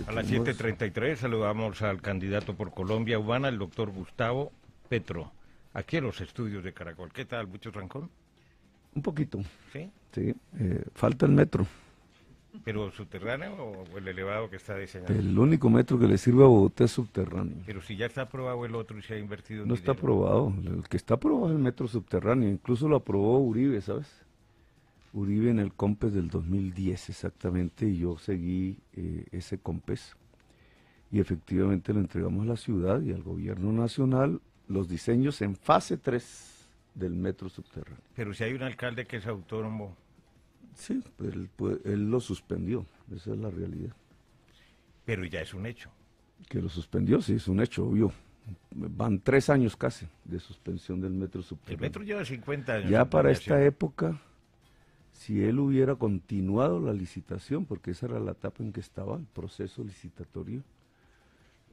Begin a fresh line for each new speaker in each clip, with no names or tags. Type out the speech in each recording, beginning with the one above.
A las 7:33 saludamos al candidato por Colombia Humana, el doctor Gustavo Petro, aquí en los estudios de Caracol. ¿Qué tal, mucho trancón?
Un poquito.
¿Sí?
Sí, falta el metro.
¿Pero subterráneo o el elevado que está diseñado?
El único metro que le sirve a Bogotá es subterráneo.
Pero si ya está aprobado el otro y se ha invertido en
No está
dinero.
aprobado. El que está aprobado es el metro subterráneo. Incluso lo aprobó Uribe, ¿sabes? Uribe en el COMPES del 2010 exactamente, y yo seguí ese COMPES. Y efectivamente le entregamos a la ciudad y al gobierno nacional los diseños en fase 3 del metro subterráneo.
Pero si hay un alcalde que es autónomo.
Sí, pues él lo suspendió, esa es la realidad.
Pero ya es un hecho.
Que lo suspendió, sí, es un hecho, obvio. Van 3 años casi de suspensión del metro subterráneo.
El metro lleva 50 años.
Ya para esta época, si él hubiera continuado la licitación, porque esa era la etapa en que estaba el proceso licitatorio,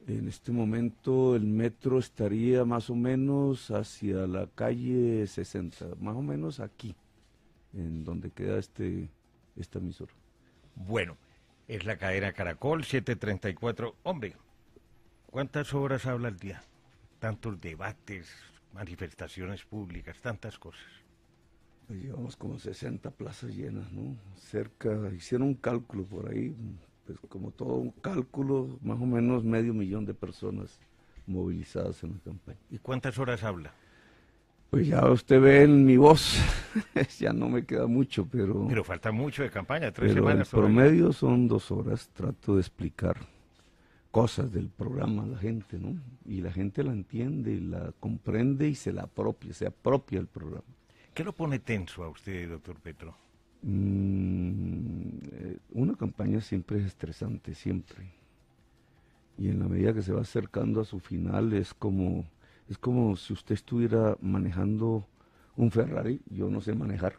en este momento el metro estaría más o menos hacia la calle 60, más o menos aquí, en donde queda esta emisora.
Bueno, es la cadena Caracol, 7:34. Hombre, ¿cuántas horas habla al día? Tantos debates, manifestaciones públicas, tantas cosas.
Pues llevamos como 60 plazas llenas, ¿no? Hicieron un cálculo por ahí, pues como todo un cálculo, más o menos 500,000 de personas movilizadas en la campaña.
¿Y cuántas horas habla?
Pues ya usted ve en mi voz, ya no me queda mucho, pero...
Pero falta mucho de campaña, 3
pero
semanas
el
todavía.
promedio son 2 horas, trato de explicar cosas del programa a la gente, ¿no? Y la gente la entiende, y la comprende y se apropia el programa.
¿Qué lo pone tenso a usted, doctor Petro?
Una campaña siempre es estresante, siempre. Y en la medida que se va acercando a su final es como si usted estuviera manejando un Ferrari. Yo no sé manejar,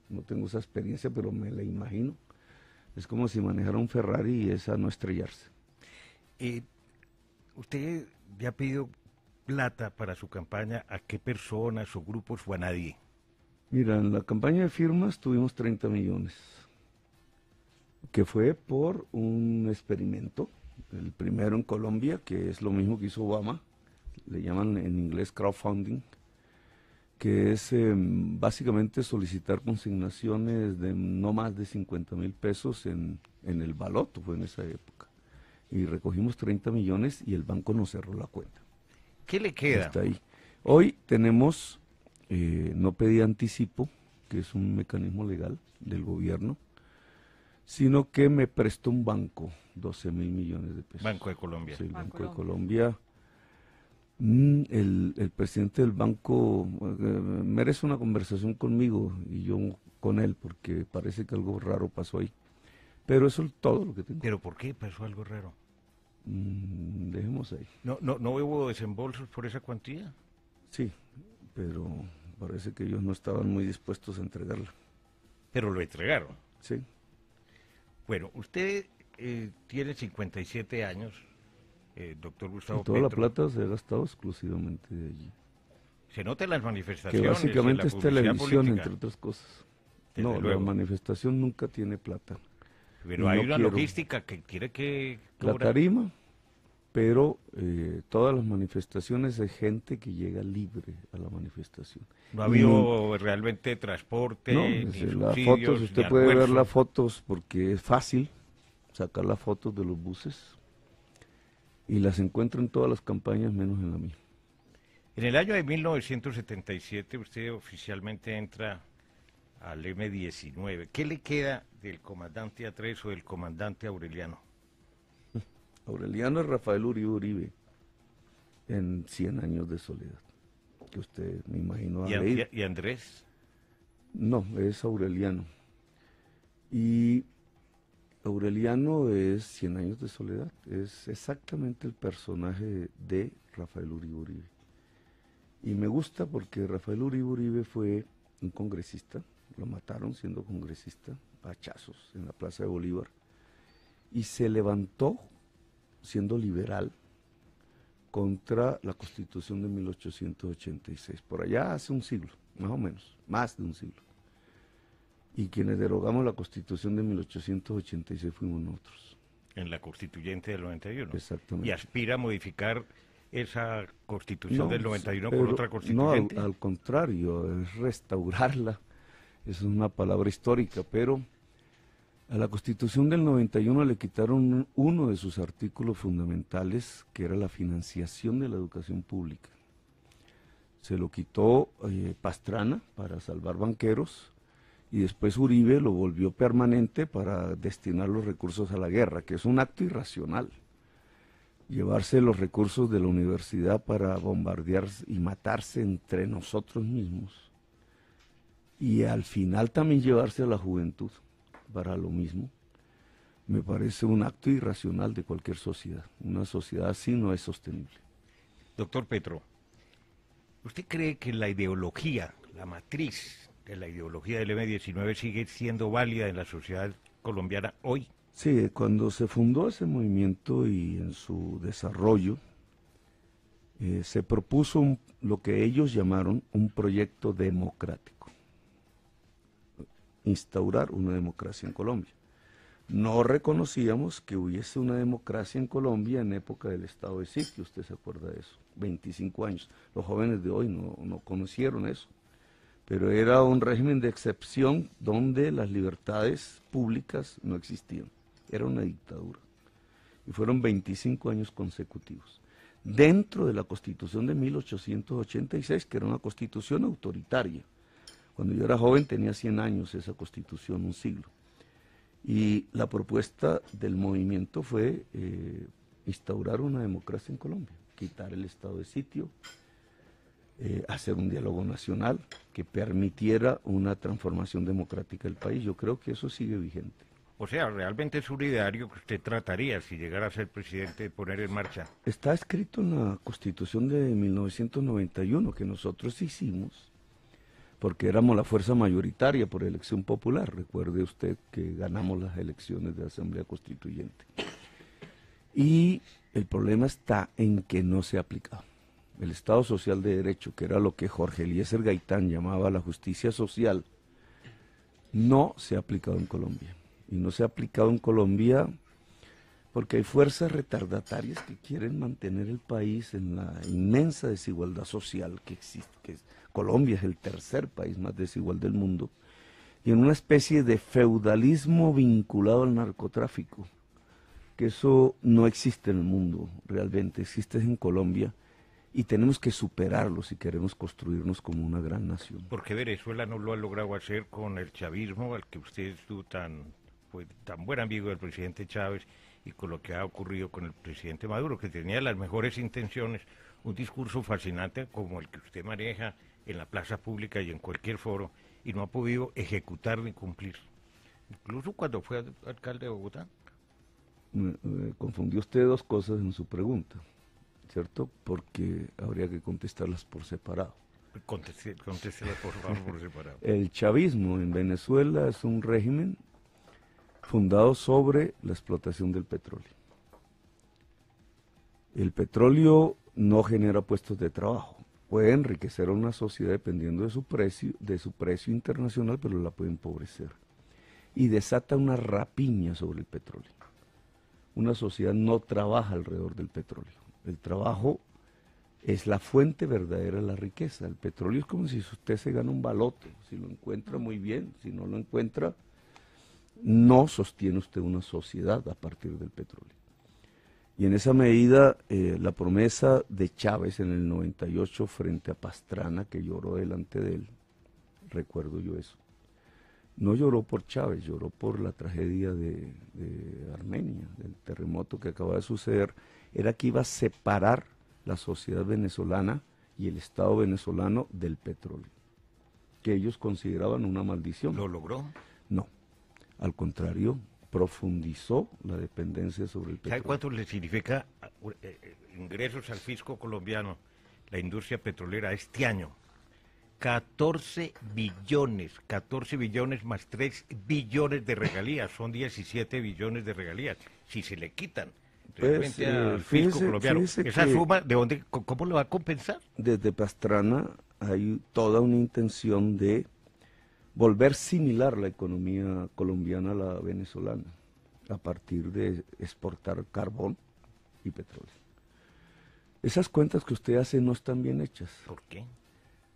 no tengo esa experiencia, pero me la imagino. Es como si manejara un Ferrari y esa no estrellarse.
¿Usted ya ha pedido plata para su campaña a qué personas o grupos o a nadie?
Mira, en la campaña de firmas tuvimos 30 millones, que fue por un experimento, el primero en Colombia, que es lo mismo que hizo Obama, le llaman en inglés crowdfunding, que es básicamente solicitar consignaciones de no más de 50,000 pesos en el baloto, fue en esa época. Y recogimos 30 millones y el banco nos cerró la cuenta.
¿Qué le queda?
Está ahí. Hoy tenemos, no pedí anticipo, que es un mecanismo legal del gobierno, sino que me prestó un banco 12,000 millones de pesos.
Banco de Colombia.
Sí, el Banco de Colombia. El presidente del banco merece una conversación conmigo y yo con él, porque parece que algo raro pasó ahí. Pero eso es todo lo que tengo.
¿Pero por qué pasó algo raro?
Dejemos ahí.
¿No hubo desembolsos por esa cuantía?
Sí, pero parece que ellos no estaban muy dispuestos a entregarla.
Pero lo entregaron.
Sí.
Bueno, usted tiene 57 años, doctor Gustavo
Y toda la
Petro.
plata se ha gastado exclusivamente de allí.
Se nota en las manifestaciones.
Que básicamente
en la
es
publicidad
televisión,
política.
entre otras cosas.
Desde
No,
luego.
la manifestación nunca tiene plata.
Pero hay una logística que tiene que
La
cobrar.
tarima, pero todas las manifestaciones hay gente que llega libre a la manifestación.
No ha habido realmente transporte,
No,
ni
las
subsidios,
fotos, usted
ni
puede ver
almuerzo.
las fotos porque es fácil sacar las fotos de los buses y las encuentro en todas las campañas menos en la mía.
En el año de 1977 usted oficialmente entra al M-19. ¿Qué le queda del comandante A3 o del comandante Aureliano?
Aureliano es Rafael Uribe Uribe en 100 años de soledad, que usted me imagino ha leído.
¿Y Andrés?
No, es Aureliano. Y Aureliano es 100 años de soledad, es exactamente el personaje de Rafael Uribe Uribe. Y me gusta porque Rafael Uribe Uribe fue un congresista, lo mataron siendo congresista, a hachazos en la Plaza de Bolívar, y se levantó siendo liberal contra la Constitución de 1886, por allá hace un siglo, más o menos, más de un siglo. Y quienes derogamos la Constitución de 1886 fuimos nosotros.
En la constituyente del 91.
Exactamente.
Y aspira a modificar esa constitución
No,
del 91
pero
por otra
no,
constituyente.
al contrario, es restaurarla. Es una palabra histórica, pero a la Constitución del 91 le quitaron uno de sus artículos fundamentales, que era la financiación de la educación pública. Se lo quitó Pastrana para salvar banqueros, y después Uribe lo volvió permanente para destinar los recursos a la guerra, que es un acto irracional. Llevarse los recursos de la universidad para bombardear y matarse entre nosotros mismos. Y al final también llevarse a la juventud para lo mismo. Me parece un acto irracional de cualquier sociedad. Una sociedad así no es sostenible.
Doctor Petro, ¿usted cree que la ideología, la matriz de la ideología del M-19 sigue siendo válida en la sociedad colombiana hoy?
Sí, cuando se fundó ese movimiento y en su desarrollo, se propuso lo que ellos llamaron un proyecto democrático. Instaurar una democracia en Colombia. No reconocíamos que hubiese una democracia en Colombia en época del estado de sitio, usted se acuerda de eso, 25 años. Los jóvenes de hoy no conocieron eso, pero era un régimen de excepción donde las libertades públicas no existían, era una dictadura. Y fueron 25 años consecutivos. Dentro de la Constitución de 1886, que era una constitución autoritaria. Cuando yo era joven tenía 100 años esa constitución, un siglo. Y la propuesta del movimiento fue instaurar una democracia en Colombia, quitar el estado de sitio, hacer un diálogo nacional que permitiera una transformación democrática del país. Yo creo que eso sigue vigente.
O sea, realmente es un ideario que usted trataría, si llegara a ser presidente, de poner en marcha.
Está escrito en la Constitución de 1991 que nosotros hicimos, porque éramos la fuerza mayoritaria por elección popular. Recuerde usted que ganamos las elecciones de Asamblea Constituyente. Y el problema está en que no se ha aplicado. El Estado Social de Derecho, que era lo que Jorge Eliezer Gaitán llamaba la justicia social, no se ha aplicado en Colombia. Y no se ha aplicado en Colombia porque hay fuerzas retardatarias que quieren mantener el país en la inmensa desigualdad social que existe. Colombia es el tercer país más desigual del mundo, y en una especie de feudalismo vinculado al narcotráfico, que eso no existe en el mundo realmente, existe en Colombia, y tenemos que superarlo si queremos construirnos como una gran nación.
Porque Venezuela no lo ha logrado hacer con el chavismo, al que usted estuvo fue tan buen amigo del presidente Chávez, y con lo que ha ocurrido con el presidente Maduro, que tenía las mejores intenciones, un discurso fascinante como el que usted maneja en la plaza pública y en cualquier foro, y no ha podido ejecutar ni cumplir. Incluso cuando fue alcalde de Bogotá.
Confundió usted dos cosas en su pregunta, ¿cierto? Porque habría que contestarlas por separado.
Contéstelas por favor por separado.
El chavismo en Venezuela es un régimen fundado sobre la explotación del petróleo. El petróleo no genera puestos de trabajo. Puede enriquecer a una sociedad dependiendo de su precio internacional, pero la puede empobrecer. Y desata una rapiña sobre el petróleo. Una sociedad no trabaja alrededor del petróleo. El trabajo es la fuente verdadera de la riqueza. El petróleo es como si usted se gana un baloto. Si lo encuentra, muy bien. Si no lo encuentra, no sostiene usted una sociedad a partir del petróleo. Y en esa medida, la promesa de Chávez en el 98 frente a Pastrana, que lloró delante de él, recuerdo yo eso, no lloró por Chávez, lloró por la tragedia de Armenia, del terremoto que acaba de suceder, era que iba a separar la sociedad venezolana y el Estado venezolano del petróleo, que ellos consideraban una maldición.
¿Lo logró?
No, al contrario, profundizó la dependencia sobre el petróleo.
¿Sabe cuánto le significa ingresos al fisco colombiano la industria petrolera este año? 14 billones más 3 billones de regalías, son 17 billones de regalías, si se le quitan realmente al fisco colombiano. Esa suma, ¿de dónde, cómo lo va a compensar?
Desde Pastrana hay toda una intención de volver similar la economía colombiana a la venezolana. a partir de exportar carbón y petróleo. Esas cuentas que usted hace no están bien hechas.
¿Por qué?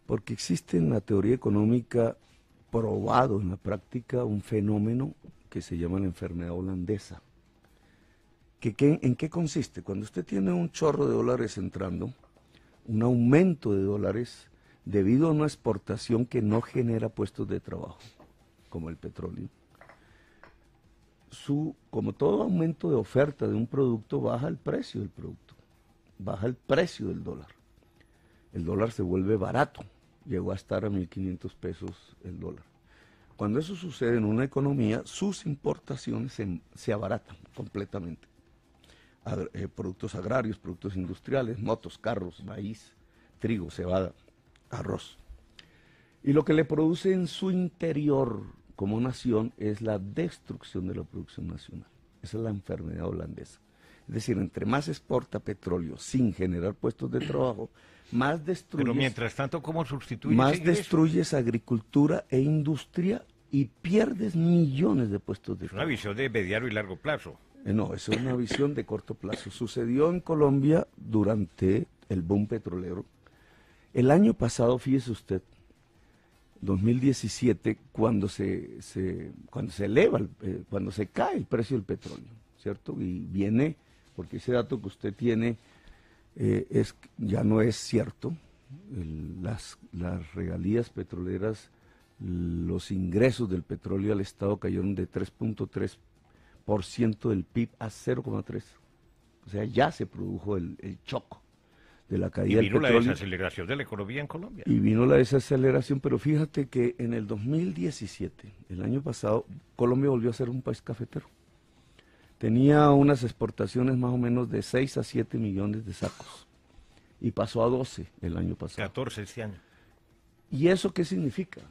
Porque existe en la teoría económica, probado en la práctica, un fenómeno que se llama la enfermedad holandesa. ¿En qué consiste? Cuando usted tiene un chorro de dólares entrando, un aumento de dólares debido a una exportación que no genera puestos de trabajo, como el petróleo, como todo aumento de oferta de un producto, baja el precio del producto, baja el precio del dólar. El dólar se vuelve barato, llegó a estar a 1.500 pesos el dólar. Cuando eso sucede en una economía, sus importaciones se abaratan completamente. Productos agrarios, productos industriales, motos, carros, maíz, trigo, cebada, arroz. Y lo que le produce en su interior como nación es la destrucción de la producción nacional. Esa es la enfermedad holandesa. Es decir, entre más exporta petróleo sin generar puestos de trabajo, más destruyes.
Pero mientras tanto, ¿cómo sustituyes
más destruyes agricultura e industria y pierdes millones de puestos de trabajo.
Es una visión de mediano y largo plazo.
No, es una visión de corto plazo. Sucedió en Colombia durante el boom petrolero. El año pasado, fíjese usted, 2017, cuando se eleva, cuando se cae el precio del petróleo, ¿cierto? Y viene, porque ese dato que usted tiene ya no es cierto. Las regalías petroleras, los ingresos del petróleo al Estado cayeron de 3.3% del PIB a 0.3%. O sea, ya se produjo el choco de la caída del petróleo.
Y vino la desaceleración de la economía en Colombia.
Y vino la desaceleración, pero fíjate que en el 2017, el año pasado, Colombia volvió a ser un país cafetero. Tenía unas exportaciones más o menos de 6 a 7 millones de sacos. Y pasó a 12 el año pasado.
14 este año.
¿Y eso qué significa?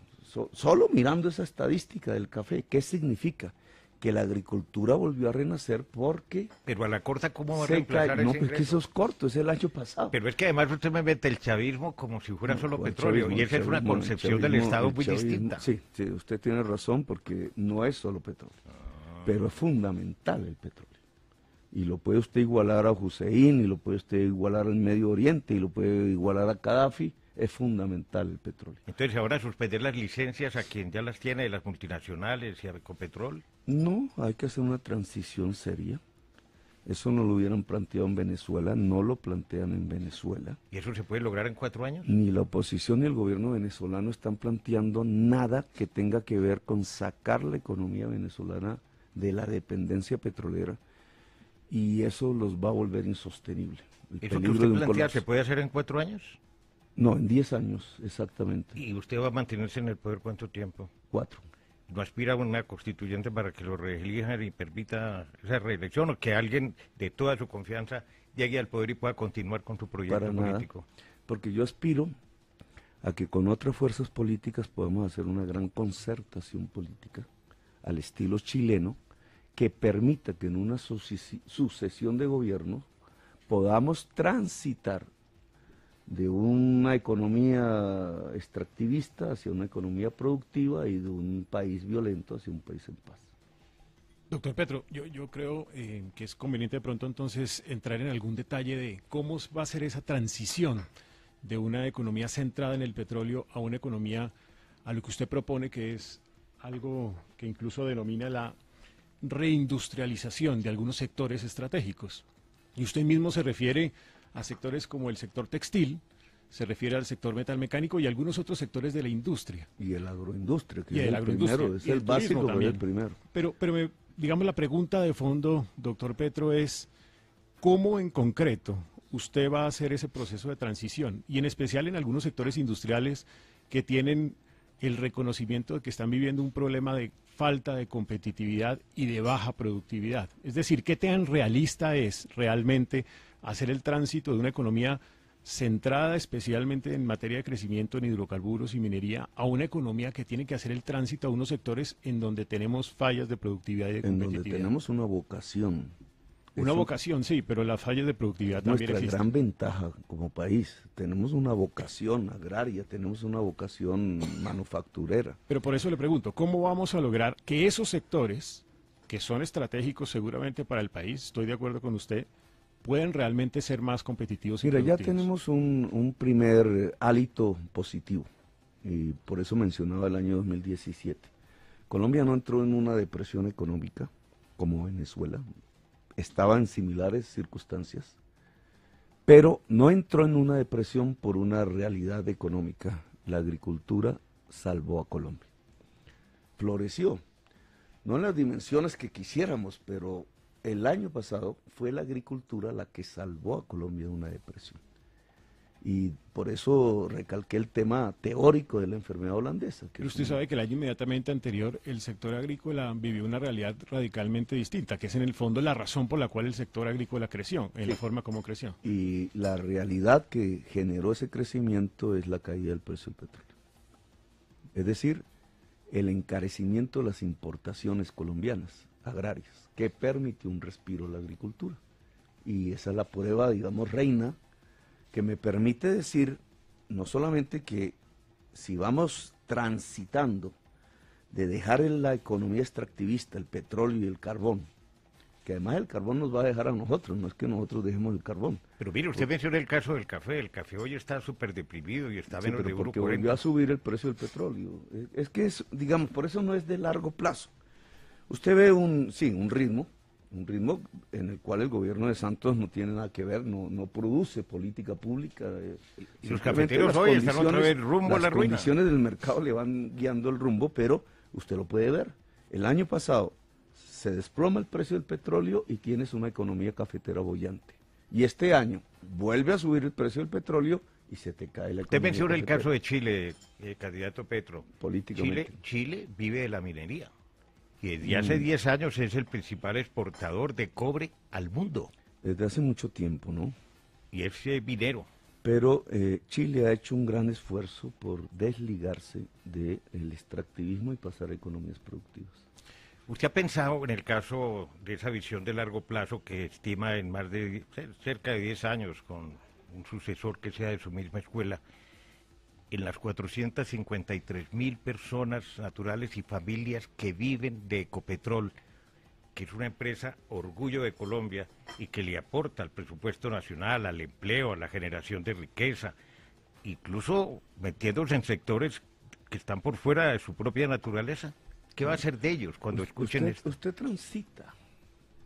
Solo mirando esa estadística del café, ¿qué significa? Que la agricultura volvió a renacer porque...
Pero a la corta, ¿cómo va a reemplazar
No,
ese
pues que eso es corto, es el año pasado.
Pero es que además usted me mete el chavismo como si fuera solo petróleo,
chavismo,
y esa es una concepción del Estado muy distinta.
Sí, usted tiene razón porque no es solo petróleo, pero es fundamental el petróleo. Y lo puede usted igualar a Hussein, y lo puede usted igualar al Medio Oriente, y lo puede igualar a Gaddafi. Es fundamental el petróleo.
Entonces, ahora suspender las licencias a quien ya las tiene de las multinacionales y a Ecopetrol.
No, hay que hacer una transición seria. Eso no lo hubieran planteado en Venezuela, no lo plantean en Venezuela.
¿Y eso se puede lograr en 4 años?
Ni la oposición ni el gobierno venezolano están planteando nada que tenga que ver con sacar la economía venezolana de la dependencia petrolera, y eso los va a volver insostenible.
¿Eso que usted plantea se puede hacer en 4 años?
No, en 10 años, exactamente.
¿Y usted va a mantenerse en el poder cuánto tiempo?
4.
¿No aspira a una constituyente para que lo reelijan y permita esa reelección, o que alguien de toda su confianza llegue al poder y pueda continuar con su proyecto político?
Porque yo aspiro a que con otras fuerzas políticas podamos hacer una gran concertación política al estilo chileno, que permita que en una sucesión de gobiernos podamos transitar de una economía extractivista hacia una economía productiva, y de un país violento hacia un país en paz.
Doctor Petro, yo creo que es conveniente de pronto entonces entrar en algún detalle de cómo va a ser esa transición de una economía centrada en el petróleo a una economía a lo que usted propone, que es algo que incluso denomina la reindustrialización de algunos sectores estratégicos. Y usted mismo se refiere a sectores como el sector textil, se refiere al sector metalmecánico y algunos otros sectores de la industria.
Y el agroindustria, que
y
es el primero, es el básico, pero es el primero.
Pero digamos, la pregunta de fondo, doctor Petro, es ¿cómo en concreto usted va a hacer ese proceso de transición? Y en especial en algunos sectores industriales que tienen el reconocimiento de que están viviendo un problema de falta de competitividad y de baja productividad. Es decir, ¿qué tan realista es realmente hacer el tránsito de una economía centrada especialmente en materia de crecimiento en hidrocarburos y minería a una economía que tiene que hacer el tránsito a unos sectores en donde tenemos fallas de productividad y de competitividad?
En donde tenemos una vocación.
Una vocación, sí, pero las fallas de productividad también existen.
Nuestra gran ventaja como país, tenemos una vocación agraria, tenemos una vocación manufacturera.
Pero por eso le pregunto, ¿cómo vamos a lograr que esos sectores que son estratégicos seguramente para el país, estoy de acuerdo con usted, pueden realmente ser más competitivos y
Mira, ya
productivos?
tenemos un primer hálito positivo, y por eso mencionaba el año 2017. Colombia no entró en una depresión económica como Venezuela, estaba en similares circunstancias, pero no entró en una depresión por una realidad económica. La agricultura salvó a Colombia. Floreció, no en las dimensiones que quisiéramos, pero el año pasado fue la agricultura la que salvó a Colombia de una depresión. Y por eso recalqué el tema teórico de la enfermedad holandesa.
Pero usted sabe que el año inmediatamente anterior el sector agrícola vivió una realidad radicalmente distinta, que es en el fondo la razón por la cual el sector agrícola creció, en la forma como creció.
Y la realidad que generó ese crecimiento es la caída del precio del petróleo. Es decir, el encarecimiento de las importaciones colombianas, agrarias, que permitió un respiro a la agricultura. Y esa es la prueba, digamos, reina, que me permite decir, no solamente que si vamos transitando de dejar en la economía extractivista el petróleo y el carbón, que además el carbón nos va a dejar a nosotros, no es que nosotros dejemos el carbón.
Pero mire, usted menciona el caso del café. El café hoy está súper deprimido y está menos de
pero porque
1.40.
volvió a subir el precio del petróleo. Es que, digamos, por eso no es de largo plazo. Usted ve un ritmo en el cual el gobierno de Santos no tiene nada que ver, no produce política pública.
Y los
Simplemente
cafeteros
las
hoy están otra vez
condiciones-
rumbo a la
Las
ruina.
condiciones del mercado le van guiando el rumbo, pero usted lo puede ver. El año pasado se desploma el precio del petróleo y tienes una economía cafetera boyante. Y este año vuelve a subir el precio del petróleo y se te cae la economía
Usted menciona el
cafetera.
caso de Chile, candidato Petro.
Políticamente.
Chile vive de la minería. Y desde hace 10 años es el principal exportador de cobre al mundo.
Desde hace mucho tiempo, ¿no?
Y es minero.
Pero Chile ha hecho un gran esfuerzo por desligarse del extractivismo y pasar a economías productivas.
¿Usted ha pensado en el caso de esa visión de largo plazo que estima en más de cerca de 10 años con un sucesor que sea de su misma escuela, en las 453.000 personas naturales y familias que viven de Ecopetrol, que es una empresa orgullo de Colombia y que le aporta al presupuesto nacional, al empleo, a la generación de riqueza, incluso metiéndose en sectores que están por fuera de su propia naturaleza? ¿Qué va a hacer de ellos cuando escuchen esto?
Usted transita,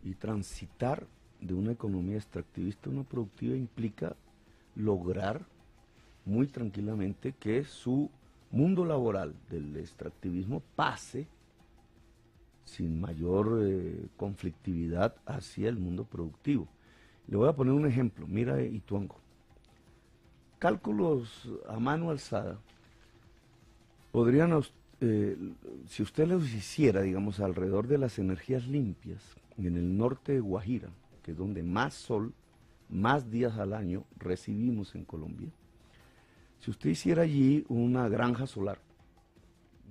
y transitar de una economía extractivista a una productiva implica lograr muy tranquilamente que su mundo laboral del extractivismo pase sin mayor conflictividad hacia el mundo productivo. Le voy a poner un ejemplo, mira Ituango. Cálculos a mano alzada podrían, si usted los hiciera, digamos, alrededor de las energías limpias, en el norte de Guajira, que es donde más sol, más días al año recibimos en Colombia, si usted hiciera allí una granja solar,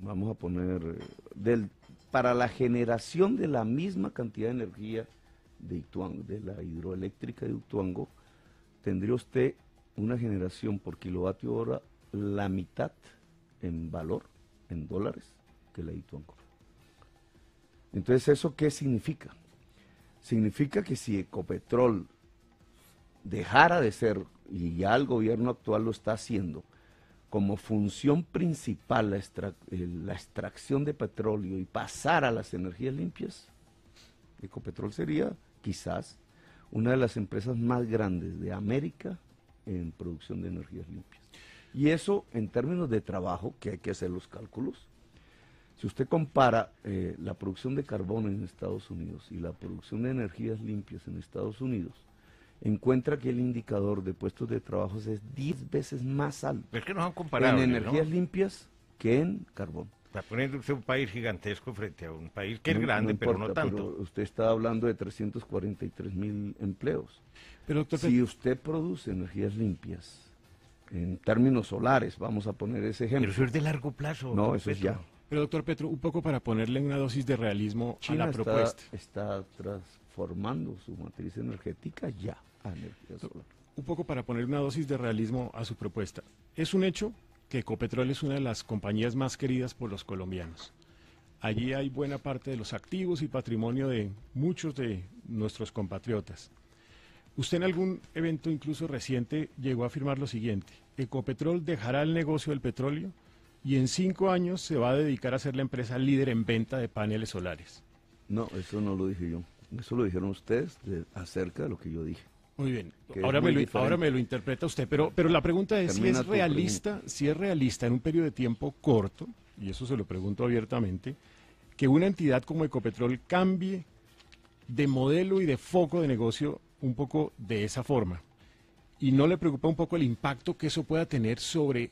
vamos a poner, para la generación de la misma cantidad de energía de Ituango, de la hidroeléctrica de Ituango, tendría usted una generación por kilovatio hora la mitad en valor, en dólares, que la de Ituango. Entonces, ¿eso qué significa? Significa que si Ecopetrol dejara de ser, y ya el gobierno actual lo está haciendo, como función principal la extracción de petróleo y pasar a las energías limpias, Ecopetrol sería quizás una de las empresas más grandes de América en producción de energías limpias. Y eso en términos de trabajo, que hay que hacer los cálculos, si usted compara la producción de carbón en Estados Unidos y la producción de energías limpias en Estados Unidos, encuentra que el indicador de puestos de trabajo es 10 veces más alto
Es que no son comparables,
en energías
¿no?
limpias que en carbón.
Está poniendo usted un país gigantesco frente a un país que es
No-
grande,
no
pero
importa,
no tanto.
pero usted está hablando de 343.000 empleos.
Pero doctor,
Si usted produce energías limpias, en términos solares, vamos a poner ese ejemplo.
Pero eso es de largo plazo.
No,
don
eso es
Petro.
ya.
pero doctor Petro, un poco para ponerle una dosis de realismo a
China
la propuesta.
está transformando su matriz energética ya a energía solar.
Un poco para poner una dosis de realismo a su propuesta. Es un hecho que Ecopetrol es una de las compañías más queridas por los colombianos. allí hay buena parte de los activos y patrimonio de muchos de nuestros compatriotas. Usted en algún evento incluso reciente llegó a afirmar lo siguiente: Ecopetrol dejará el negocio del petróleo y en 5 años se va a dedicar a ser la empresa líder en venta de paneles solares.
No, eso no lo dije yo. Eso lo dijeron ustedes acerca de lo que yo dije.
Muy bien,
Que
ahora
es muy
ahora me
diferente.
lo interpreta usted, pero la pregunta es
Termina
si
tu
es realista en un periodo de tiempo corto, y eso se lo pregunto abiertamente, que una entidad como Ecopetrol cambie de modelo y de foco de negocio un poco de esa forma. ¿Y no le preocupa un poco el impacto que eso pueda tener sobre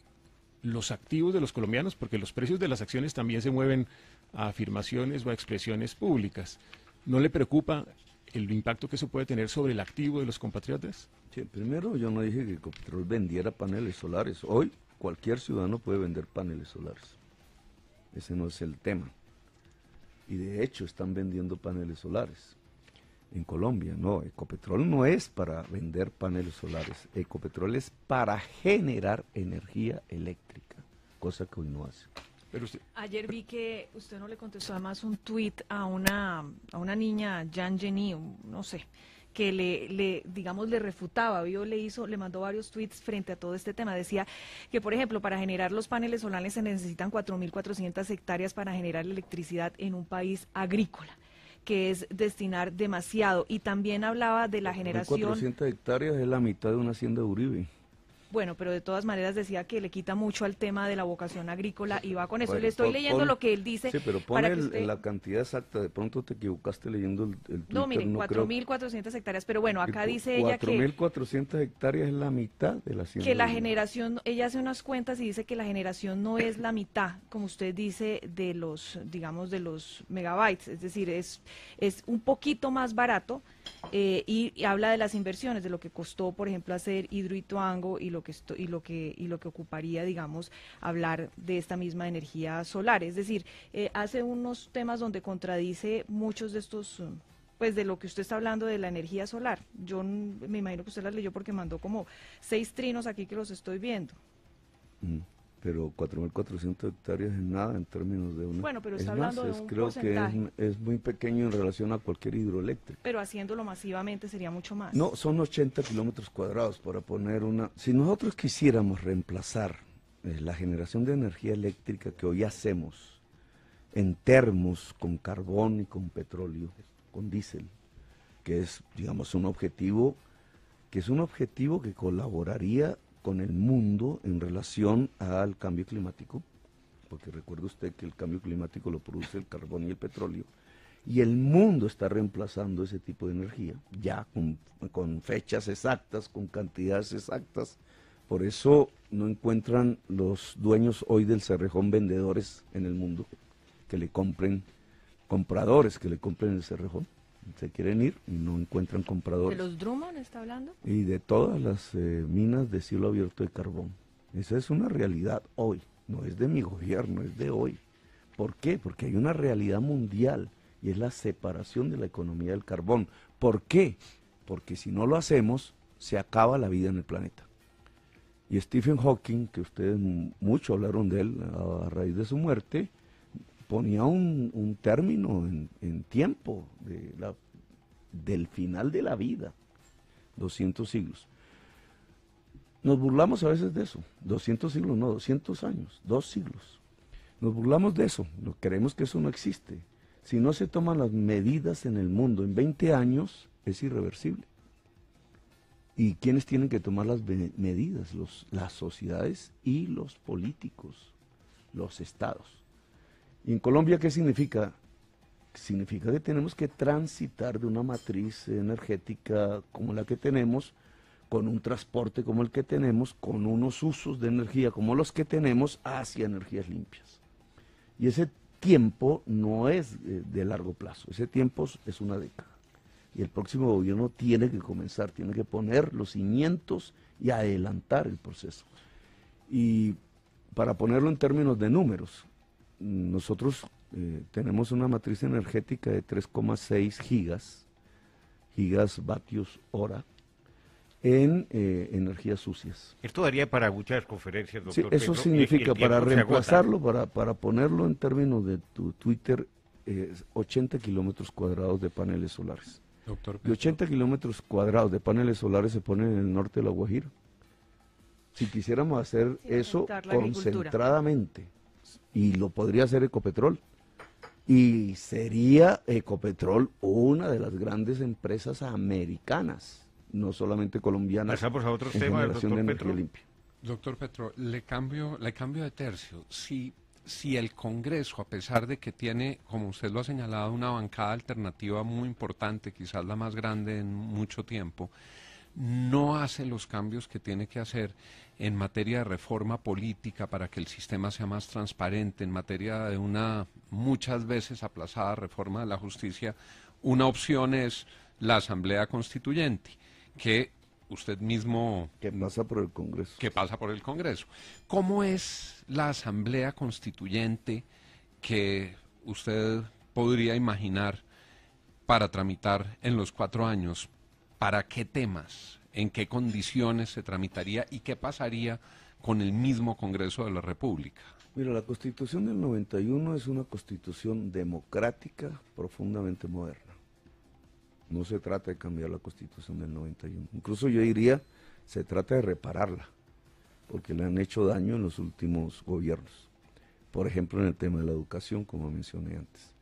los activos de los colombianos? Porque los precios de las acciones también se mueven a afirmaciones o a expresiones públicas. ¿No le preocupa el impacto que eso puede tener sobre el activo de los compatriotas?
Sí, primero, yo no dije que Ecopetrol vendiera paneles solares. Hoy cualquier ciudadano puede vender paneles solares. Ese no es el tema. Y de hecho están vendiendo paneles solares en Colombia. No, Ecopetrol no es para vender paneles solares. Ecopetrol es para generar energía eléctrica, cosa que hoy no hace.
Pero usted,
Ayer vi que usted no le contestó además un tuit a una niña, Jan Jenny, no sé, que digamos, le refutaba, le mandó varios tweets frente a todo este tema. Decía que, por ejemplo, para generar los paneles solares se necesitan 4.400 hectáreas para generar electricidad en un país agrícola, que es destinar demasiado. Y también hablaba de la generación...
400 hectáreas es la mitad de una hacienda de Uribe.
Bueno, pero de todas maneras decía que le quita mucho al tema de la vocación agrícola y va con eso.
Bueno,
Le estoy leyendo lo que él dice.
Sí, pero
para
pone
que usted...
la cantidad exacta. De pronto te equivocaste leyendo el Twitter.
No, miren,
creo
4.400 hectáreas, pero bueno, acá dice ella que
4.400 hectáreas es la mitad de la hacienda.
que la
de Uribe.
generación, ella hace unas cuentas y dice que la generación no es la mitad, como usted dice, de los, digamos, de los megabytes, es decir, es un poquito más barato, y habla de las inversiones, de lo que costó, por ejemplo, hacer Hidroituango y lo que ocuparía, digamos, hablar de esta misma energía solar. Es decir, hace unos temas donde contradice muchos de estos, pues de lo que usted está hablando de la energía solar. Yo me imagino que usted las leyó porque mandó como 6 trinos aquí que los estoy viendo.
Pero 4.400 hectáreas es nada en términos de una...
Bueno, pero
es
está
más,
hablando de un
creo
porcentaje.
que es muy pequeño en relación a cualquier hidroeléctrica.
Pero haciéndolo masivamente sería mucho más.
No, son 80 kilómetros cuadrados para poner una... Si nosotros quisiéramos reemplazar la generación de energía eléctrica que hoy hacemos en termos con carbón y con petróleo, con diésel, que es, digamos, un objetivo que colaboraría con el mundo en relación al cambio climático, porque recuerde usted que el cambio climático lo produce el carbón y el petróleo, y el mundo está reemplazando ese tipo de energía, ya con fechas exactas, con cantidades exactas. Por eso no encuentran los dueños hoy del Cerrejón vendedores en el mundo que le compren, compradores que le compren el Cerrejón. Se quieren ir y no encuentran compradores.
¿De los Drummond está hablando?
Y de todas las minas de cielo abierto de carbón. Esa es una realidad hoy, no es de mi gobierno, es de hoy. ¿Por qué? Porque hay una realidad mundial y es la separación de la economía del carbón. ¿Por qué? Porque si no lo hacemos, se acaba la vida en el planeta. Y Stephen Hawking, que ustedes mucho hablaron de él a raíz de su muerte, ponía un término en tiempo del final de la vida, 200 siglos. Nos burlamos a veces de eso, 200 siglos, no, 200 años, 2 siglos. Nos burlamos de eso, creemos que eso no existe. Si no se toman las medidas en el mundo en 20 años, es irreversible. ¿Y quiénes tienen que tomar las medidas? Las sociedades y los políticos, los estados. ¿Y en Colombia qué significa? Significa que tenemos que transitar de una matriz energética como la que tenemos, con un transporte como el que tenemos, con unos usos de energía como los que tenemos, hacia energías limpias. Y ese tiempo no es de largo plazo, ese tiempo es una década. Y el próximo gobierno tiene que comenzar, tiene que poner los cimientos y adelantar el proceso. Y para ponerlo en términos de números, nosotros tenemos una matriz energética de 3,6 gigas vatios hora, en energías sucias.
Esto daría para muchas conferencias,
Sí,
doctor
eso
Petro, y
significa,
el
para
tiempo se
reemplazarlo, para ponerlo en términos de tu Twitter, 80 kilómetros cuadrados de paneles solares.
Doctor
Y
Petro,
80 kilómetros cuadrados de paneles solares se ponen en el norte de La Guajira. Si quisiéramos hacer
Sí,
eso
aumentar la agricultura.
concentradamente, y lo podría hacer Ecopetrol, y sería Ecopetrol una de las grandes empresas americanas, no solamente colombianas,
Pasamos a otros
en
temas,
generación de
doctor
energía
Petro.
limpia.
Doctor Petro, le cambio de tercio. Si el Congreso, a pesar de que tiene, como usted lo ha señalado, una bancada alternativa muy importante, quizás la más grande en mucho tiempo, no hace los cambios que tiene que hacer en materia de reforma política para que el sistema sea más transparente, en materia de una muchas veces aplazada reforma de la justicia, una opción es la Asamblea Constituyente, que usted mismo
Que pasa por el Congreso.
que pasa por el Congreso. ¿Cómo es la Asamblea Constituyente que usted podría imaginar para tramitar en los 4 años? ¿Para qué temas? ¿En qué condiciones se tramitaría? ¿Y qué pasaría con el mismo Congreso de la República?
Mira, la Constitución del 91 es una constitución democrática profundamente moderna. No se trata de cambiar la Constitución del 91. Incluso yo diría, se trata de repararla, porque le han hecho daño en los últimos gobiernos. Por ejemplo, en el tema de la educación, como mencioné antes.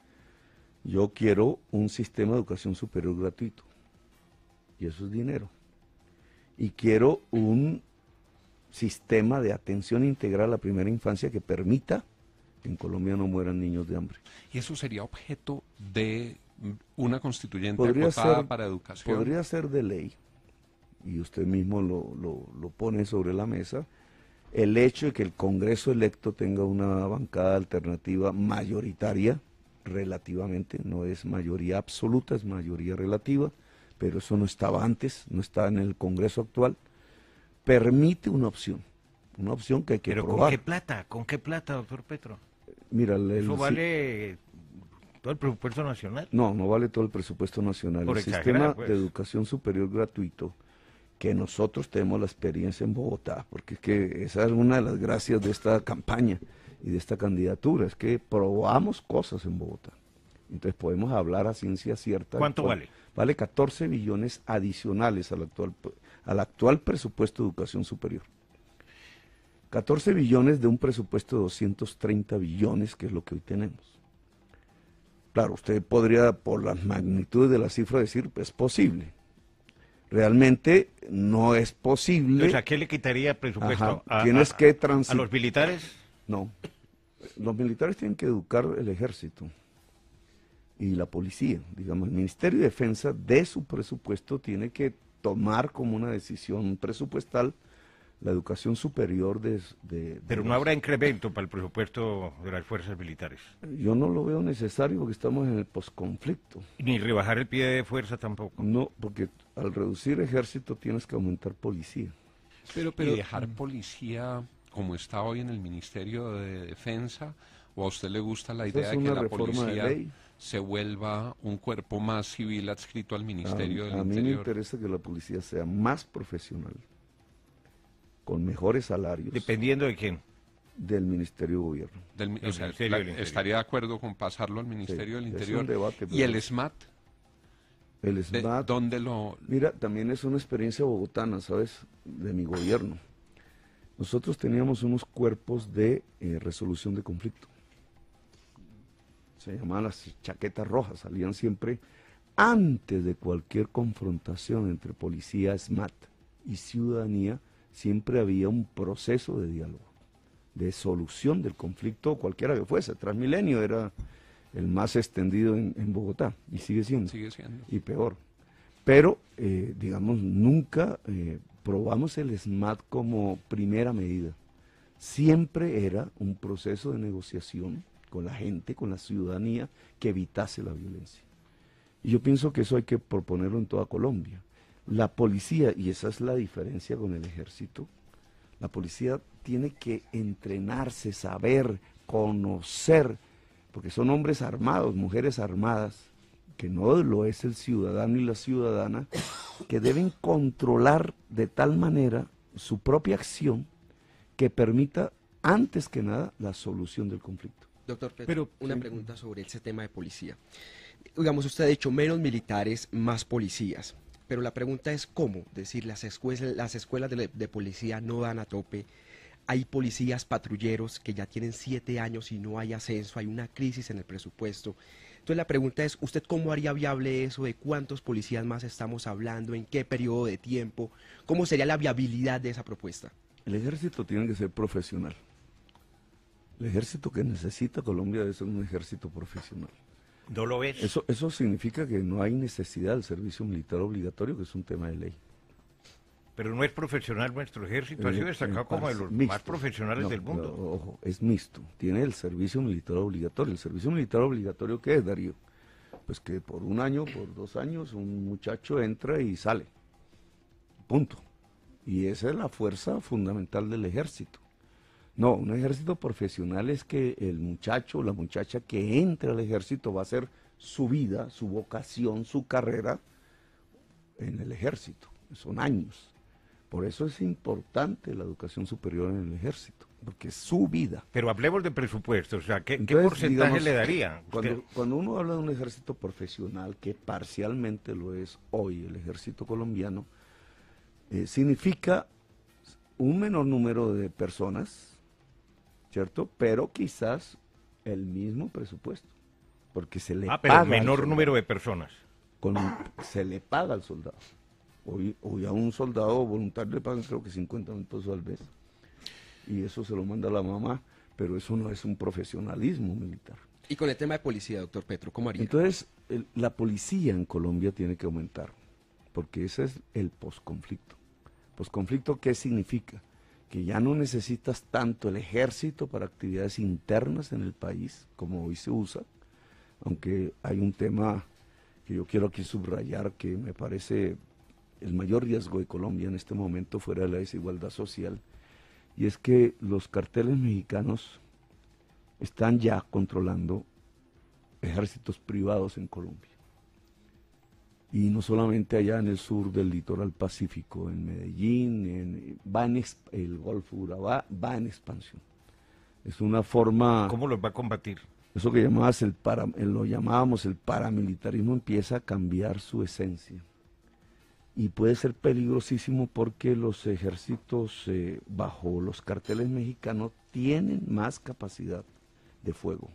Yo quiero un sistema de educación superior gratuito, y eso es dinero. Y quiero un sistema de atención integral a la primera infancia que permita que en Colombia no mueran niños de hambre.
¿Y eso sería objeto de una constituyente
Podría
acotada
ser-
para educación?
Podría ser de ley, y usted mismo lo pone sobre la mesa, el hecho de que el Congreso electo tenga una bancada alternativa mayoritaria, relativamente, no es mayoría absoluta, es mayoría relativa, pero eso no estaba antes, no está en el Congreso actual, permite una opción que hay que
Pero
probar.
¿con qué plata, doctor Petro?
Mira,
Eso vale todo el presupuesto nacional.
No vale todo el presupuesto nacional.
Por
El
exagerar,
sistema
pues.
de educación superior gratuito, que nosotros tenemos la experiencia en Bogotá, porque es que esa es una de las gracias de esta campaña y de esta candidatura, es que probamos cosas en Bogotá. Entonces podemos hablar a ciencia cierta.
¿Cuánto vale?
Vale 14 billones adicionales al actual presupuesto de educación superior. 14 billones de un presupuesto de 230 billones, que es lo que hoy tenemos. Claro, usted podría, por las magnitudes de la cifra, decir, es posible. Realmente no es posible.
O sea, ¿qué le quitaría presupuesto
Ajá, tienes que
a los militares?
No. Los militares tienen que educar el ejército y la policía. Digamos, el Ministerio de Defensa de su presupuesto tiene que tomar como una decisión presupuestal la educación superior
Pero no habrá incremento para el presupuesto de las fuerzas militares.
Yo no lo veo necesario porque estamos en el posconflicto.
Ni rebajar el pie de fuerza tampoco.
No, porque al reducir ejército tienes que aumentar policía.
Pero ¿y dejar policía como está hoy en el Ministerio de Defensa? ¿O a usted le gusta la
Esa
idea
es
de que
una
la
reforma de
policía
ley.
se vuelva un cuerpo más civil adscrito al Ministerio del
A mí me
Interior?
interesa que la policía sea más profesional, con mejores salarios
Dependiendo de quién.
del Ministerio de Gobierno.
O sea,
Ministerio del Interior.
estaría de acuerdo con pasarlo al Ministerio
Sí,
del
es
Interior.
un debate,
¿Y el
pero-
SMAT?
El SMAT,
¿Dónde lo...?
mira, también es una experiencia bogotana, ¿sabes? De mi gobierno. Nosotros teníamos unos cuerpos de resolución de conflicto. Se llamaban las chaquetas rojas, salían siempre antes de cualquier confrontación entre policía, SMAT y ciudadanía, siempre había un proceso de diálogo, de solución del conflicto, cualquiera que fuese. Transmilenio era el más extendido en Bogotá, y sigue siendo.
Sigue siendo.
Y peor. Pero, digamos, nunca probamos el SMAT como primera medida. Siempre era un proceso de negociación con la gente, con la ciudadanía, que evitase la violencia. Y yo pienso que eso hay que proponerlo en toda Colombia. La policía, y esa es la diferencia con el ejército, la policía tiene que entrenarse, saber, conocer, porque son hombres armados, mujeres armadas, que no lo es el ciudadano y la ciudadana, que deben controlar de tal manera su propia acción que permita, antes que nada, la solución del conflicto.
Doctor Petro,
Pero,
una
sí.
pregunta sobre ese tema de policía. Digamos, usted ha dicho menos militares, más policías. Pero la pregunta es cómo. Es decir, las escuelas de policía no dan a tope. Hay policías patrulleros que ya tienen 7 años y no hay ascenso, hay una crisis en el presupuesto. Entonces la pregunta es, ¿usted cómo haría viable eso? ¿De cuántos policías más estamos hablando? ¿En qué periodo de tiempo? ¿Cómo sería la viabilidad de esa propuesta?
El ejército tiene que ser profesional. El ejército que necesita Colombia debe ser un ejército profesional.
¿No lo ves?
Eso significa que no hay necesidad del servicio militar obligatorio, que es un tema de ley.
Pero no es profesional nuestro ejército, ha sido destacado como de los
Mixto.
más profesionales
No,
del mundo.
no, ojo, es mixto. Tiene el servicio militar obligatorio. ¿El servicio militar obligatorio qué es, Darío? Pues que por 1 año, por 2 años, un muchacho entra y sale. Punto. Y esa es la fuerza fundamental del ejército. No, un ejército profesional es que el muchacho o la muchacha que entra al ejército va a hacer su vida, su vocación, su carrera en el ejército. Son años. Por eso es importante la educación superior en el ejército, porque es su vida.
Pero hablemos de presupuesto, o sea, ¿qué
Entonces,
porcentaje
digamos,
le daría?
Cuando uno habla de un ejército profesional, que parcialmente lo es hoy el ejército colombiano, significa un menor número de personas, ¿cierto? Pero quizás el mismo presupuesto, porque se le
pero
paga al
menor
soldado.
número de personas.
Se le paga al soldado. Hoy a un soldado voluntario le pagan creo que 50.000 pesos al mes. Y eso se lo manda la mamá, pero eso no es un profesionalismo militar.
Y con el tema de policía, doctor Petro, ¿cómo haría?
Entonces, la policía en Colombia tiene que aumentar, porque ese es el posconflicto. ¿Posconflicto qué significa? Que ya no necesitas tanto el ejército para actividades internas en el país, como hoy se usa, aunque hay un tema que yo quiero aquí subrayar que me parece el mayor riesgo de Colombia en este momento fuera de la desigualdad social, y es que los carteles mexicanos están ya controlando ejércitos privados en Colombia. Y no solamente allá en el sur del litoral pacífico, en Medellín, el Golfo Urabá va en expansión. Es una forma...
¿Cómo los va a combatir?
Eso que lo llamábamos el paramilitarismo empieza a cambiar su esencia. Y puede ser peligrosísimo porque los ejércitos bajo los carteles mexicanos tienen más capacidad de fuego.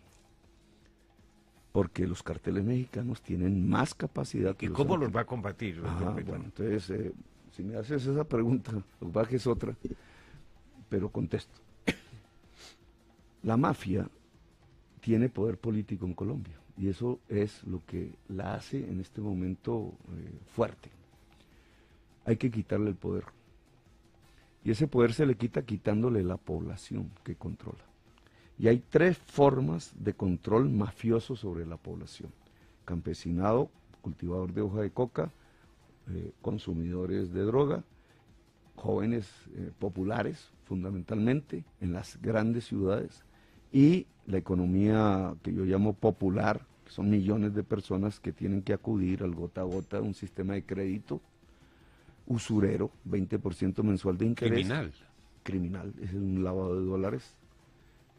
Porque los carteles mexicanos tienen más capacidad que
¿Y
los
cómo
otros.
los va a combatir, doctor Petro?
Bueno, entonces, si me haces esa pregunta, lo que pasa es que es otra, pero contesto. La mafia tiene poder político en Colombia y eso es lo que la hace en este momento fuerte. Hay que quitarle el poder. Y ese poder se le quita quitándole la población que controla. Y hay 3 formas de control mafioso sobre la población. Campesinado, cultivador de hoja de coca, consumidores de droga, jóvenes populares, fundamentalmente, en las grandes ciudades, y la economía que yo llamo popular, que son millones de personas que tienen que acudir al gota a gota de un sistema de crédito usurero, 20% mensual de interés. Criminal, es un lavado de dólares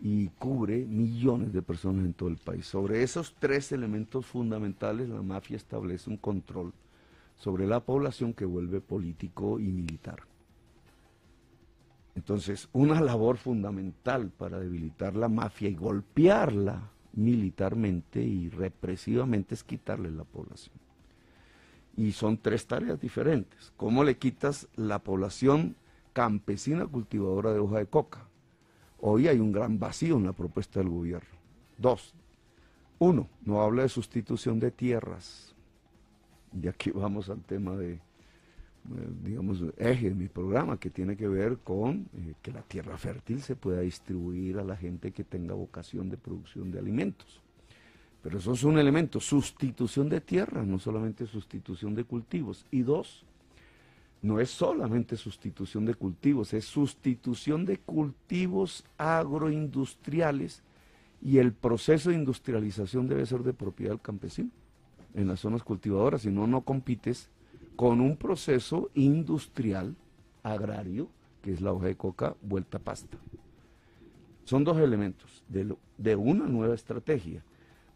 y cubre millones de personas en todo el país. Sobre esos 3 elementos fundamentales, la mafia establece un control sobre la población que vuelve político y militar. Entonces, una labor fundamental para debilitar la mafia y golpearla militarmente y represivamente es quitarle la población. Y son 3 tareas diferentes. ¿Cómo le quitas la población campesina cultivadora de hoja de coca? Hoy hay un gran vacío en la propuesta del gobierno. 2. 1. No habla de sustitución de tierras. Y aquí vamos al tema de, digamos, eje de mi programa, que tiene que ver con que la tierra fértil se pueda distribuir a la gente que tenga vocación de producción de alimentos. Pero eso es un elemento, sustitución de tierra, no solamente sustitución de cultivos. Y 2, no es solamente sustitución de cultivos, es sustitución de cultivos agroindustriales y el proceso de industrialización debe ser de propiedad del campesino en las zonas cultivadoras, si no, no compites con un proceso industrial agrario, que es la hoja de coca vuelta a pasta. Son dos elementos de una nueva estrategia.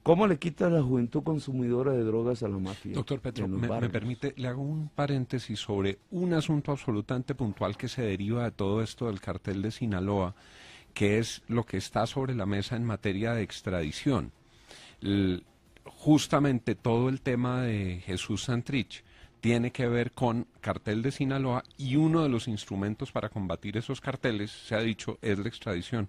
¿Cómo le quita la juventud consumidora de drogas a la mafia?
Doctor Petro,
en los
me
barrios?
permite, le hago un paréntesis sobre un asunto absolutamente puntual que se deriva de todo esto del cartel de Sinaloa, que es lo que está sobre la mesa en materia de extradición. Justamente todo el tema de Jesús Santrich tiene que ver con cartel de Sinaloa, y uno de los instrumentos para combatir esos carteles, se ha dicho, es la extradición.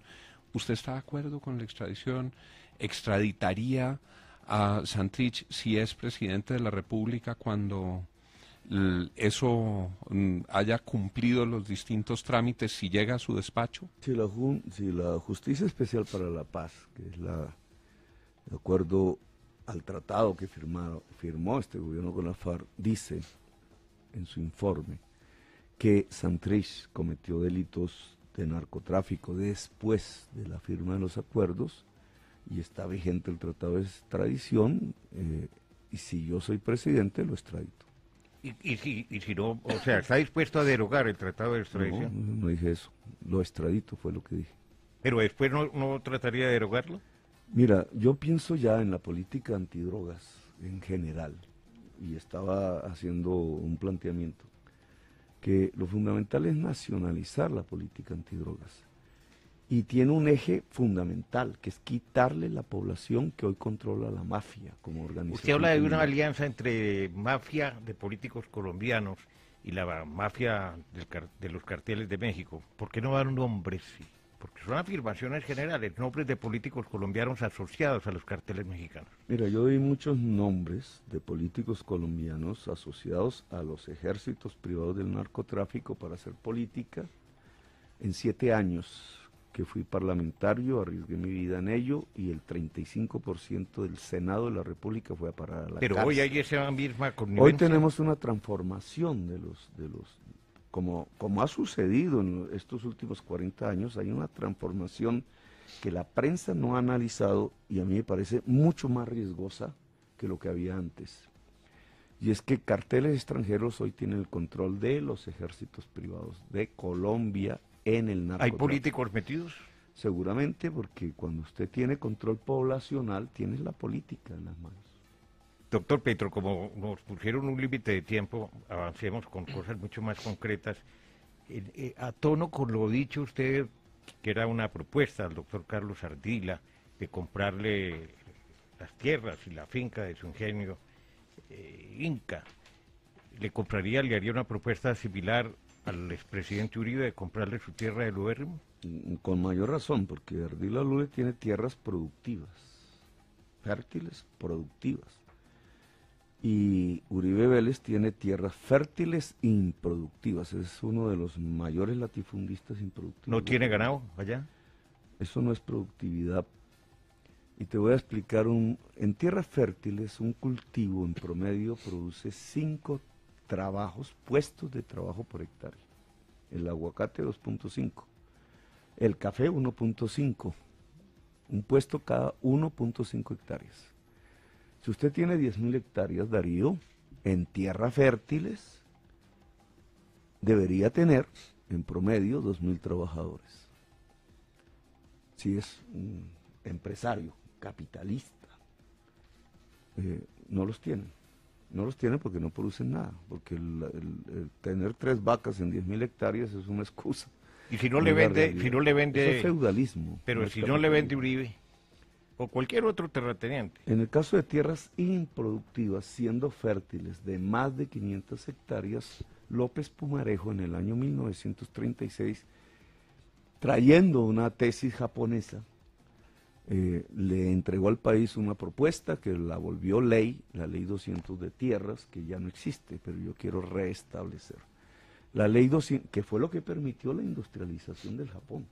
¿Usted está de acuerdo con la extradición? ¿Extraditaría a Santrich si es presidente de la República cuando eso haya cumplido los distintos trámites, si llega a su despacho?
Si la Justicia Especial para la Paz, que es de acuerdo al tratado que firmó este gobierno con la FARC, dice en su informe que Santrich cometió delitos de narcotráfico después de la firma de los acuerdos, y está vigente el tratado de extradición, y si yo soy presidente, lo extradito.
Y si no, o sea, ¿está dispuesto a derogar el tratado de extradición?
No dije eso, lo extradito fue lo que dije.
¿Pero después no trataría de derogarlo?
Mira, yo pienso ya en la política antidrogas en general, y estaba haciendo un planteamiento, que lo fundamental es nacionalizar la política antidrogas. Y tiene un eje fundamental, que es quitarle la población que hoy controla la mafia como organización.
Usted habla de una
criminal.
alianza entre mafia de políticos colombianos y la mafia de los carteles de México. ¿Por qué no dar nombres? Sí, porque son afirmaciones generales, nombres de políticos colombianos asociados a los carteles mexicanos.
Mira, yo di muchos nombres de políticos colombianos asociados a los ejércitos privados del narcotráfico para hacer política. En 7 años que fui parlamentario, arriesgué mi vida en ello, y el 35% del Senado de la República fue a parar a la
Pero
cárcel.
hoy hay esa misma connivencia.
Hoy tenemos una transformación como ha sucedido en estos últimos 40 años, hay una transformación que la prensa no ha analizado, y a mí me parece mucho más riesgosa que lo que había antes. Y es que carteles extranjeros hoy tienen el control de los ejércitos privados de Colombia en el narcotráfico.
¿Hay políticos metidos?
Seguramente, porque cuando usted tiene control poblacional, tiene la política en las manos.
Doctor Petro, como nos pusieron un límite de tiempo, avancemos con cosas mucho más concretas. A tono con lo dicho usted, que era una propuesta al doctor Carlos Ardila de comprarle las tierras y la finca de su ingenio Inca, ¿le haría una propuesta similar al expresidente Uribe de comprarle su tierra de Luérrimo?
Con mayor razón, porque Ardila Lule tiene tierras productivas, fértiles, productivas. Y Uribe Vélez tiene tierras fértiles e improductivas. Es uno de los mayores latifundistas improductivos.
¿No tiene ganado allá?
Eso no es productividad. Y te voy a explicar, en tierras fértiles un cultivo en promedio produce 5 puestos de trabajo por hectárea. El aguacate 2.5, el café 1.5, un puesto cada 1.5 hectáreas. Si usted tiene 10.000 hectáreas, Darío, en tierras fértiles, debería tener en promedio 2.000 trabajadores. Si es un empresario, capitalista, no los tienen. No los tienen porque no producen nada, porque el tener 3 vacas en 10.000 hectáreas es una excusa.
Y si no le vende,
Eso es feudalismo.
pero
no
si
es
no le vende
capitalismo.
Uribe o cualquier otro terrateniente.
En el caso de tierras improductivas, siendo fértiles de más de 500 hectáreas, López Pumarejo en el año 1936, trayendo una tesis japonesa, le entregó al país una propuesta que la volvió ley, la ley 200 de tierras, que ya no existe, pero yo quiero restablecer. La ley 200, que fue lo que permitió la industrialización del Japón.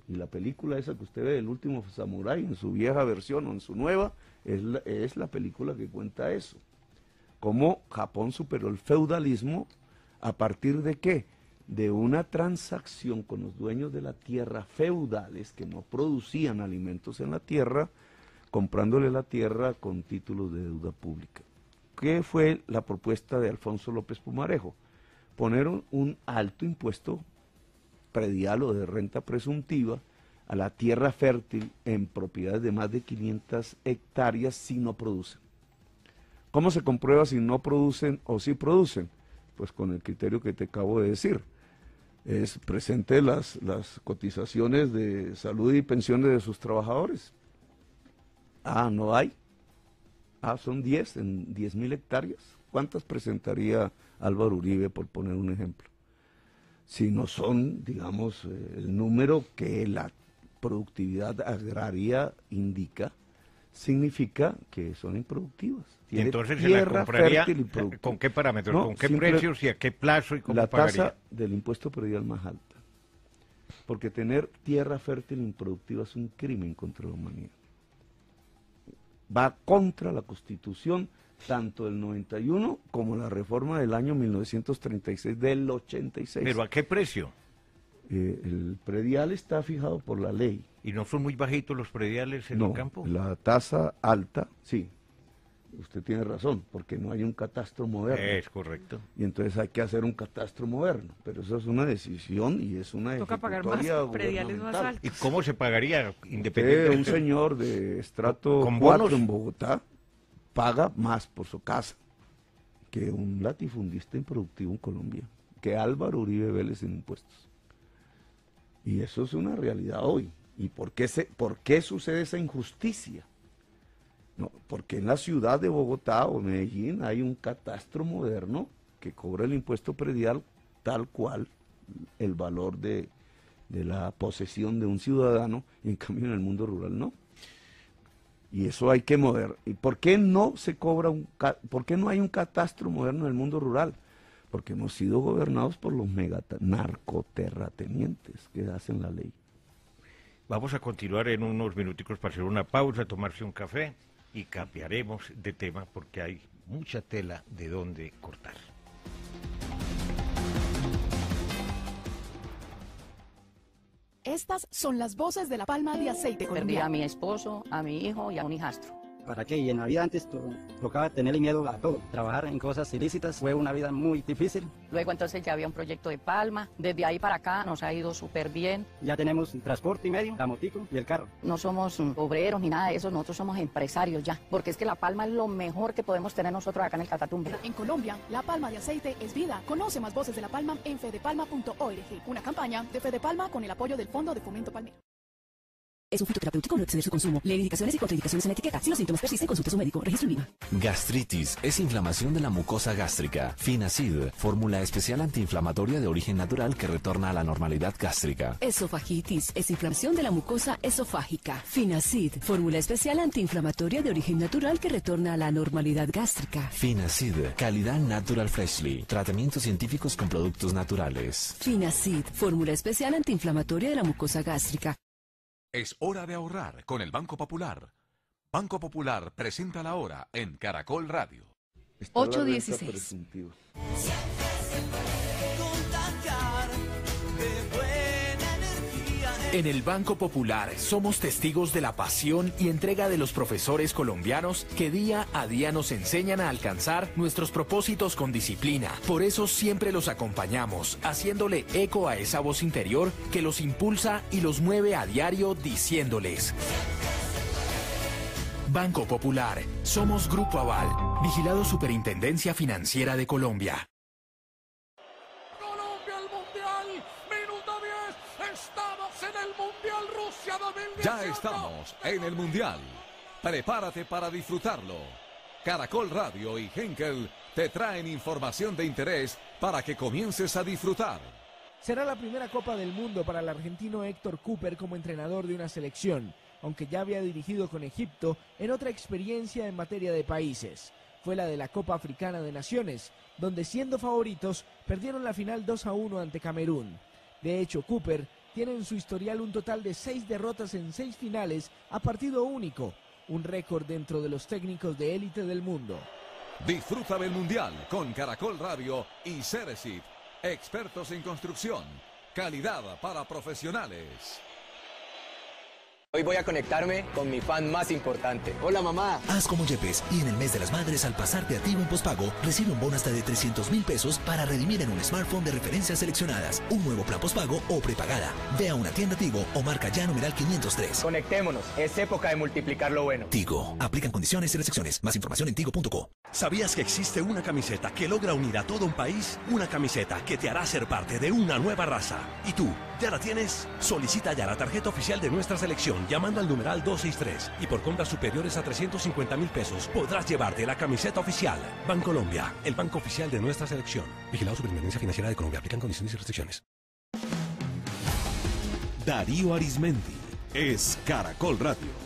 Y la película esa que usted ve, El último samurái, en su vieja versión o en su nueva, es la película que cuenta eso. Cómo Japón superó el feudalismo, ¿a partir de qué? De una transacción con los dueños de la tierra feudales que no producían alimentos en la tierra, comprándole la tierra con títulos de deuda pública. ¿Qué fue la propuesta de Alfonso López Pumarejo? poner un alto impuesto predial o de renta presuntiva a la tierra fértil en propiedades de más de 500 hectáreas si no producen. ¿Cómo se comprueba si no producen o si producen? Pues con el criterio que te acabo de decir. Es presente las cotizaciones de salud y pensiones de sus trabajadores. Ah, no hay. Ah, son 10 en 10.000 hectáreas. ¿Cuántas presentaría Álvaro Uribe, por poner un ejemplo? Si no son, digamos, el número que la productividad agraria indica, significa que son improductivas.
Tiene entonces se la compraría ¿con qué parámetros, no, con qué precios y a qué plazo y cómo
la
pagaría?
La tasa del impuesto predial más alta. Porque tener tierra fértil improductiva es un crimen contra la humanidad. Va contra la Constitución, tanto del 91 como la reforma del año 1936 del 86.
¿Pero a qué precio?
El predial está fijado por la ley.
¿Y no son muy bajitos los prediales en el campo?
La tasa alta, sí. Usted tiene razón, porque no hay un catastro moderno.
Es correcto.
Y entonces hay que hacer un catastro moderno, pero eso es una decisión y es una
toca pagar más prediales más altos.
¿Y cómo se pagaría independientemente?
Un señor de estrato 4 en Bogotá paga más por su casa que un latifundista improductivo en Colombia, que Álvaro Uribe Vélez en impuestos. Y eso es una realidad hoy. ¿Y por qué sucede esa injusticia? No, porque en la ciudad de Bogotá o Medellín hay un catastro moderno que cobra el impuesto predial tal cual el valor de la posesión de un ciudadano, y en cambio en el mundo rural no. Y eso hay que mover. ¿Y por qué no se cobra por qué no hay un catastro moderno en el mundo rural? Porque hemos sido gobernados por los narcoterratenientes que hacen la ley.
Vamos a continuar en unos minuticos para hacer una pausa, tomarse un café y cambiaremos de tema porque hay mucha tela de dónde cortar.
Estas son las voces de la palma de aceite colombiano.
Perdí a mi esposo, a mi hijo y a un hijastro.
¿Para qué? Y en la vida antes tocaba tenerle miedo a todo. Trabajar en cosas ilícitas fue una vida muy difícil.
Luego entonces ya había un proyecto de Palma. Desde ahí para acá nos ha ido súper bien.
Ya tenemos transporte y medio, la motico y el carro.
No somos obreros ni nada de eso, nosotros somos empresarios ya. Porque es que la palma es lo mejor que podemos tener nosotros acá en el Catatumbo.
En Colombia, la palma de aceite es vida. Conoce más voces de la palma en fedepalma.org. Una campaña de Fedepalma con el apoyo del Fondo de Fomento Palmero.
Es un fitoterapéutico, no exceder su consumo. Lee indicaciones y contraindicaciones en la etiqueta. Si los síntomas persisten, consulte a su médico. Registro en INVIMA.
Gastritis es inflamación de la mucosa gástrica. Finacid, fórmula especial antiinflamatoria de origen natural que retorna a la normalidad gástrica.
Esofagitis es inflamación de la mucosa esofágica. Finacid, fórmula especial antiinflamatoria de origen natural que retorna a la normalidad gástrica.
Finacid, calidad Natural Freshly. Tratamientos científicos con productos naturales.
Finacid, fórmula especial antiinflamatoria de la mucosa gástrica.
Es hora de ahorrar con el Banco Popular. Banco Popular presenta la hora en Caracol Radio.
8:16.
En el Banco Popular somos testigos de la pasión y entrega de los profesores colombianos que día a día nos enseñan a alcanzar nuestros propósitos con disciplina. Por eso siempre los acompañamos, haciéndole eco a esa voz interior que los impulsa y los mueve a diario diciéndoles: Banco Popular, somos Grupo Aval, vigilado Superintendencia Financiera de Colombia.
Ya estamos en el Mundial. Prepárate para disfrutarlo. Caracol Radio y Henkel te traen información de interés para que comiences a disfrutar.
Será la primera Copa del Mundo para el argentino Héctor Cúper como entrenador de una selección, aunque ya había dirigido con Egipto en otra experiencia en materia de países. Fue la de la Copa Africana de Naciones, donde siendo favoritos perdieron la final 2-1 ante Camerún. De hecho, Cúper tiene en su historial un total de 6 derrotas en 6 finales a partido único, un récord dentro de los técnicos de élite del mundo.
Disfruta del Mundial con Caracol Radio y Ceresit, expertos en construcción, calidad para profesionales.
Hoy voy a conectarme con mi fan más importante. Hola, mamá.
Haz como Yepes y en el mes de las madres, al pasarte activo en pospago, recibe un bono hasta de 300.000 pesos para redimir en un smartphone de referencias seleccionadas, un nuevo plan pospago o prepagada. Ve a una tienda Tigo o marca ya numeral 503.
Conectémonos. Es época de multiplicar lo bueno.
Tigo. Aplican condiciones y restricciones. Más información en tigo.co.
¿Sabías que existe una camiseta que logra unir a todo un país? Una camiseta que te hará ser parte de una nueva raza. ¿Y tú? ¿Ya la tienes? Solicita ya la tarjeta oficial de nuestra selección llamando al numeral 263 y por compras superiores a 350.000 pesos podrás llevarte la camiseta oficial. Bancolombia, el banco oficial de nuestra selección. Vigilado Superintendencia Financiera de Colombia. Aplican condiciones y restricciones.
Darío Arizmendi es Caracol Radio.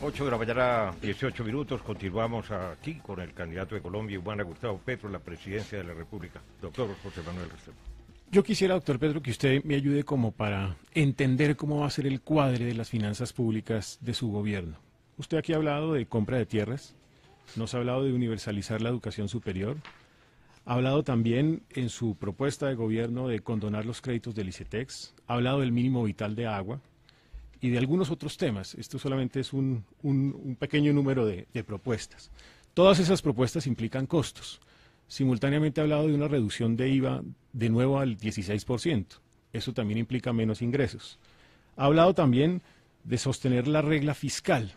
8 de la mañana, 18 minutos. Continuamos aquí con el candidato de Colombia, Iván Gustavo Petro, la presidencia de la República. Doctor José Manuel Restrepo.
Yo quisiera, doctor Petro, que usted me ayude como para entender cómo va a ser el cuadre de las finanzas públicas de su gobierno. Usted aquí ha hablado de compra de tierras, nos ha hablado de universalizar la educación superior, ha hablado también en su propuesta de gobierno de condonar los créditos del ICETEX, ha hablado del mínimo vital de agua y de algunos otros temas. Esto solamente es un pequeño número de propuestas. Todas esas propuestas implican costos. Simultáneamente ha hablado de una reducción de IVA de nuevo al 16%. Eso también implica menos ingresos. Ha hablado también de sostener la regla fiscal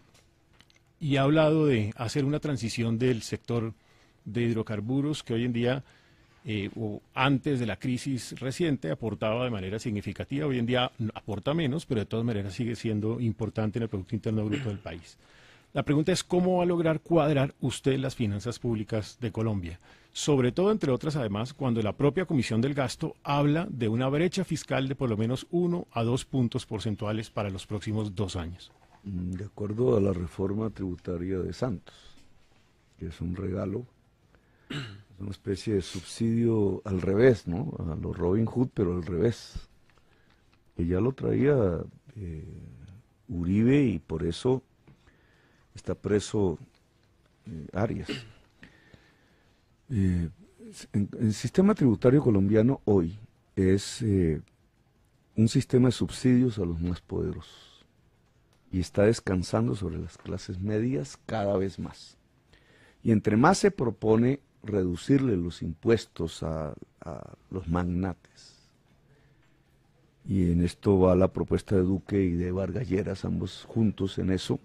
y ha hablado de hacer una transición del sector de hidrocarburos que hoy en día o antes de la crisis reciente aportaba de manera significativa, hoy en día aporta menos, pero de todas maneras sigue siendo importante en el Producto Interno Bruto del país. La pregunta es cómo va a lograr cuadrar usted las finanzas públicas de Colombia, sobre todo, entre otras, además, cuando la propia Comisión del Gasto habla de una brecha fiscal de por lo menos 1 a 2 puntos porcentuales para los próximos 2 años.
De acuerdo a la reforma tributaria de Santos, que es un regalo, es una especie de subsidio al revés, ¿no? A lo Robin Hood, pero al revés. Que ya lo traía Uribe y por eso está preso Arias. El sistema tributario colombiano hoy es un sistema de subsidios a los más poderosos y está descansando sobre las clases medias cada vez más. Y entre más se propone reducirle los impuestos a los magnates, y en esto va la propuesta de Duque y de Vargas Lleras, ambos juntos en eso,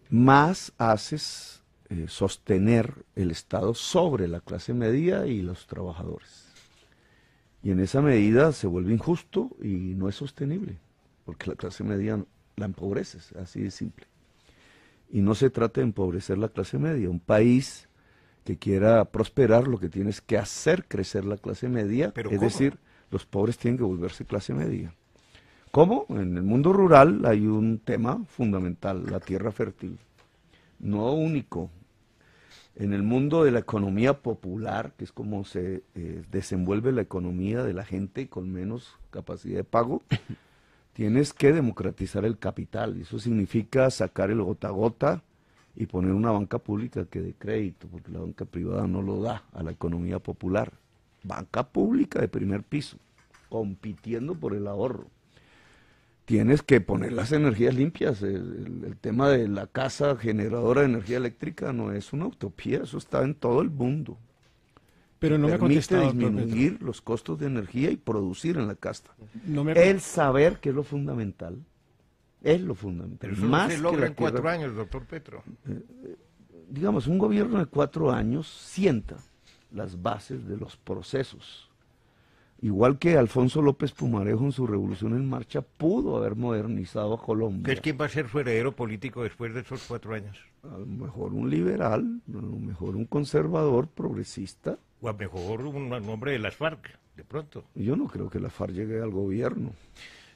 más haces sostener el Estado sobre la clase media y los trabajadores. Y en esa medida se vuelve injusto y no es sostenible, porque la clase media la empobreces, así de simple. Y no se trata de empobrecer la clase media. Un país que quiera prosperar, lo que tiene es que hacer crecer la clase media, es decir, los pobres tienen que volverse clase media. ¿Cómo? En el mundo rural hay un tema fundamental, la tierra fértil, no único. En el mundo de la economía popular, que es como se desenvuelve la economía de la gente con menos capacidad de pago, tienes que democratizar el capital, y eso significa sacar el gota a gota y poner una banca pública que dé crédito, porque la banca privada no lo da a la economía popular. Banca pública de primer piso, compitiendo por el ahorro. Tienes que poner las energías limpias. El tema de la casa generadora de energía eléctrica no es una utopía, eso está en todo el mundo.
Pero no me ha contestado,
disminuir los costos de energía y producir en la casa.
No me
el saber que es lo fundamental, es lo fundamental.
Pero eso no se logra en 4 años, doctor Petro.
Digamos, un gobierno de 4 años sienta las bases de los procesos. Igual que Alfonso López Pumarejo en su Revolución en Marcha pudo haber modernizado a Colombia.
¿Quién va a ser su heredero político después de esos 4 años?
A lo mejor un liberal, a lo mejor un conservador progresista.
O a lo mejor un hombre de las FARC, de pronto.
Yo no creo que la FARC llegue al gobierno,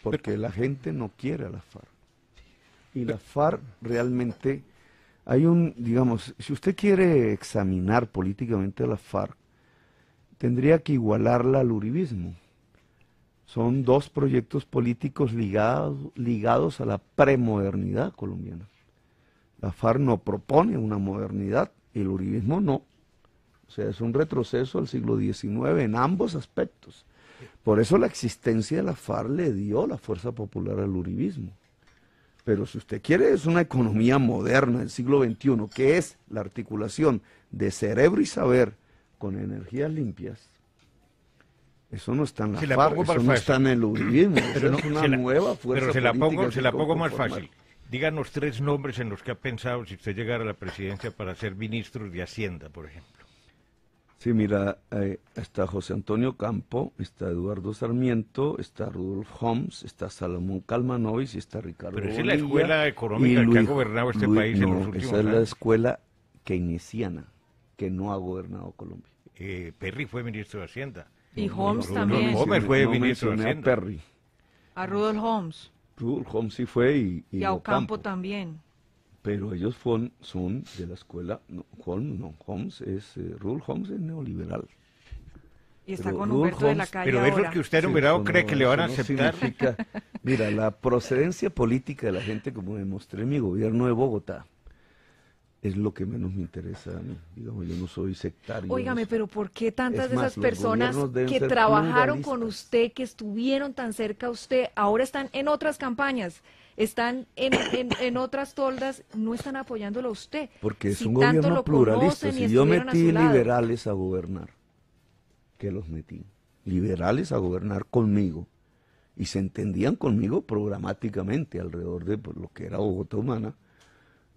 porque la gente no quiere a la FARC. Y la FARC realmente, digamos, si usted quiere examinar políticamente a la FARC, tendría que igualarla al uribismo. Son 2 proyectos políticos ligados a la premodernidad colombiana. La FARC no propone una modernidad y el uribismo no. O sea, es un retroceso al siglo XIX en ambos aspectos. Por eso la existencia de la FARC le dio la fuerza popular al uribismo. Pero si usted quiere, es una economía moderna del siglo XXI, que es la articulación de cerebro y saber con energías limpias. Eso no está en la FARC, eso no está en el uribismo,
pero
no, es una nueva fuerza
pero
política.
Se la pongo más fácil. Díganos 3 nombres en los que ha pensado si usted llegara a la presidencia para ser ministro de Hacienda, por ejemplo.
Sí, mira, está José Antonio Campo, está Eduardo Sarmiento, está Rudolf Homs, está Salomón Kalmanovich y está Ricardo
Pero esa es
Bonilla,
la escuela económica que ha gobernado este país en los últimos
esa es la
años.
escuela keynesiana, que no ha gobernado Colombia.
Perry fue ministro de Hacienda.
Y Homs también.
Homer fue ministro de
mencioné
Hacienda.
a Perry.
A Rudolf Homs.
Rudolf Homs sí fue
Y a Ocampo también.
Pero ellos son de la escuela, Homs es, Rudolf Homs es neoliberal.
Y está
Pero
con
Rudolf
Humberto de la
Homs-
Calle
Pero
ahora.
eso que usted ha enumerado,
eso
¿cree que le van a
eso no
aceptar?
significa- Mira, la procedencia política de la gente, como demostré en mi gobierno de Bogotá, es lo que menos me interesa a mí. Digamos, yo no soy sectario.
Óigame, pero ¿por qué tantas
Es
de
más,
esas
los
personas
gobiernos deben
que
ser
trabajaron con
pluralistas.
usted, que estuvieron tan cerca a usted, ahora están en otras campañas, están en otras toldas, no están apoyándolo a usted?
Porque es
Si
un
tanto
gobierno
lo
pluralista.
conocen y
Si yo
estuvieron a
metí
su lado.
liberales a gobernar, ¿qué los metí? Liberales a gobernar conmigo. Y se entendían conmigo programáticamente alrededor de lo que era Bogotá Humana.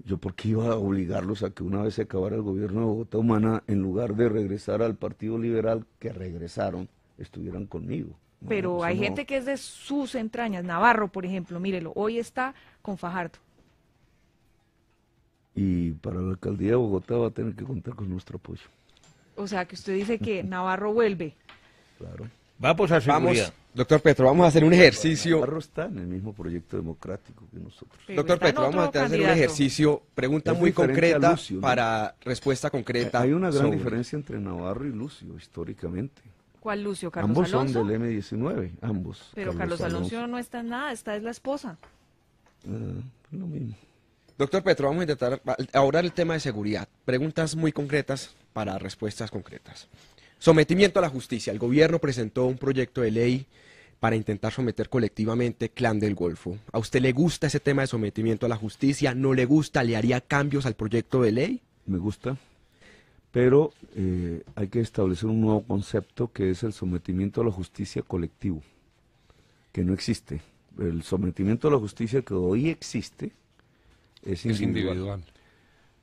Yo porque iba a obligarlos a que una vez se acabara el gobierno de Bogotá Humana, en lugar de regresar al Partido Liberal, que regresaron, estuvieran conmigo. No,
Pero
eso
hay
no.
gente que es de sus entrañas. Navarro, por ejemplo, mírelo, hoy está con Fajardo.
Y para la alcaldía de Bogotá va a tener que contar con nuestro apoyo.
O sea, que usted dice que Navarro vuelve.
Claro.
Vamos a seguridad.
Doctor Petro, vamos a hacer un ejercicio.
Navarro está en el mismo proyecto democrático que nosotros.
Pero
Doctor
está en
Petro, vamos a
otro
hacer un
candidato.
ejercicio, pregunta
Es
muy
diferente
concreta
a Lucio, ¿no?
para respuesta concreta.
Hay una gran
sobre-
diferencia entre Navarro y Lucio, históricamente.
¿Cuál Lucio? ¿Carlos
Ambos
Alonso?
son del M19, ambos.
Pero Carlos Alonso no está en nada, esta es la esposa.
Lo mismo.
Doctor Petro, vamos a intentar ahora el tema de seguridad. Preguntas muy concretas para respuestas concretas. Sometimiento a la justicia. El gobierno presentó un proyecto de ley para intentar someter colectivamente Clan del Golfo. ¿A usted le gusta ese tema de sometimiento a la justicia? ¿No le gusta? ¿Le haría cambios al proyecto de ley?
Me gusta, pero hay que establecer un nuevo concepto que es el sometimiento a la justicia colectivo, que no existe. El sometimiento a la justicia que hoy existe es individual.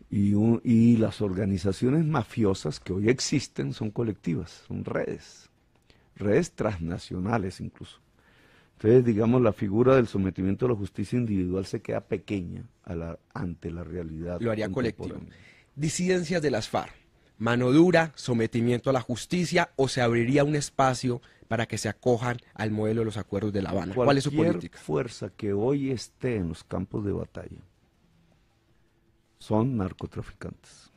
Y las organizaciones mafiosas que hoy existen son colectivas, son redes transnacionales incluso. Entonces, digamos, la figura del sometimiento a la justicia individual se queda pequeña ante la realidad.
Lo haría colectivo.
contemporánea.
Disidencias de las FARC. Mano dura, sometimiento a la justicia, o se abriría un espacio para que se acojan al modelo de los acuerdos de La Habana. ¿Cuál es su
Cualquier
política?
fuerza que hoy esté en los campos de batalla son narcotraficantes.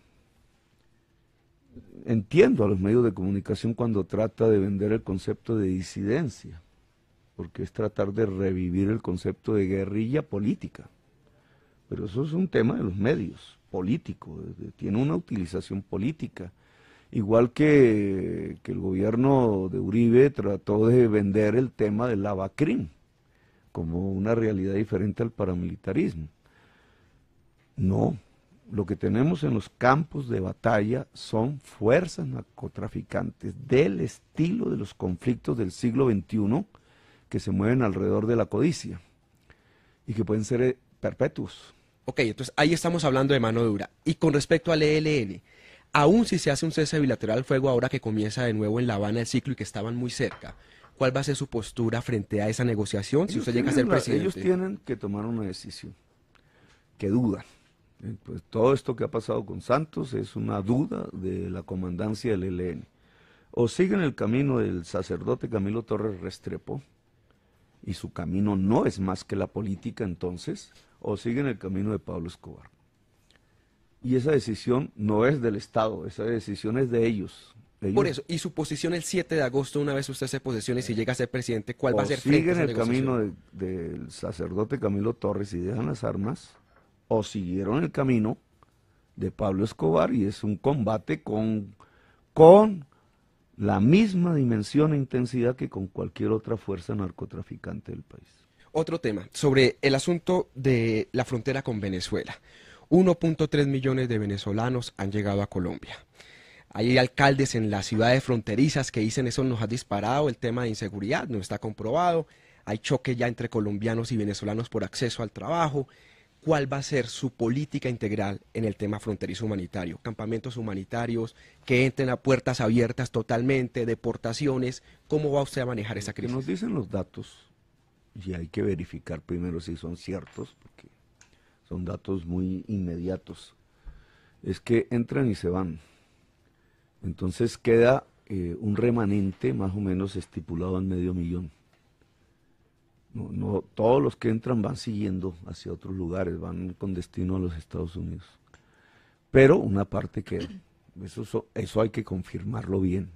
Entiendo a los medios de comunicación cuando trata de vender el concepto de disidencia, porque es tratar de revivir el concepto de guerrilla política. Pero eso es un tema de los medios, político, tiene una utilización política. Igual que el gobierno de Uribe trató de vender el tema del lavacrim como una realidad diferente al paramilitarismo. No, lo que tenemos en los campos de batalla son fuerzas narcotraficantes del estilo de los conflictos del siglo XXI que se mueven alrededor de la codicia y que pueden ser perpetuos.
Ok, entonces ahí estamos hablando de mano dura. Y con respecto al ELN, aún si se hace un cese bilateral al fuego ahora que comienza de nuevo en La Habana el ciclo y que estaban muy cerca, ¿cuál va a ser su postura frente a esa negociación si usted llega a ser presidente?
Ellos tienen que tomar una decisión, que dudan. Pues todo esto que ha pasado con Santos es una duda de la comandancia del ELN. O siguen el camino del sacerdote Camilo Torres Restrepo, y su camino no es más que la política entonces, o siguen el camino de Pablo Escobar. Y esa decisión no es del Estado, esa decisión es de ellos.
Por eso, y su posición el 7 de agosto, una vez usted se posesione, si llega a ser presidente, ¿cuál va a ser frente a
siguen
esa
el camino
negociación?
del sacerdote Camilo Torres y dejan las armas, o siguieron el camino de Pablo Escobar, y es un combate con la misma dimensión e intensidad que con cualquier otra fuerza narcotraficante del país.
Otro tema, sobre el asunto de la frontera con Venezuela. 1.3 millones de venezolanos han llegado a Colombia. Hay alcaldes en las ciudades fronterizas que dicen eso nos ha disparado el tema de inseguridad, no está comprobado. Hay choque ya entre colombianos y venezolanos por acceso al trabajo. ¿Cuál va a ser su política integral en el tema fronterizo humanitario? Campamentos humanitarios, que entren a puertas abiertas totalmente, deportaciones. ¿Cómo va usted a manejar esa crisis?
Que nos dicen los datos, y hay que verificar primero si son ciertos, porque son datos muy inmediatos, es que entran y se van. Entonces queda un remanente más o menos estipulado en 500.000. No, todos los que entran van siguiendo hacia otros lugares, van con destino a los Estados Unidos. Pero una parte queda. Eso hay que confirmarlo bien,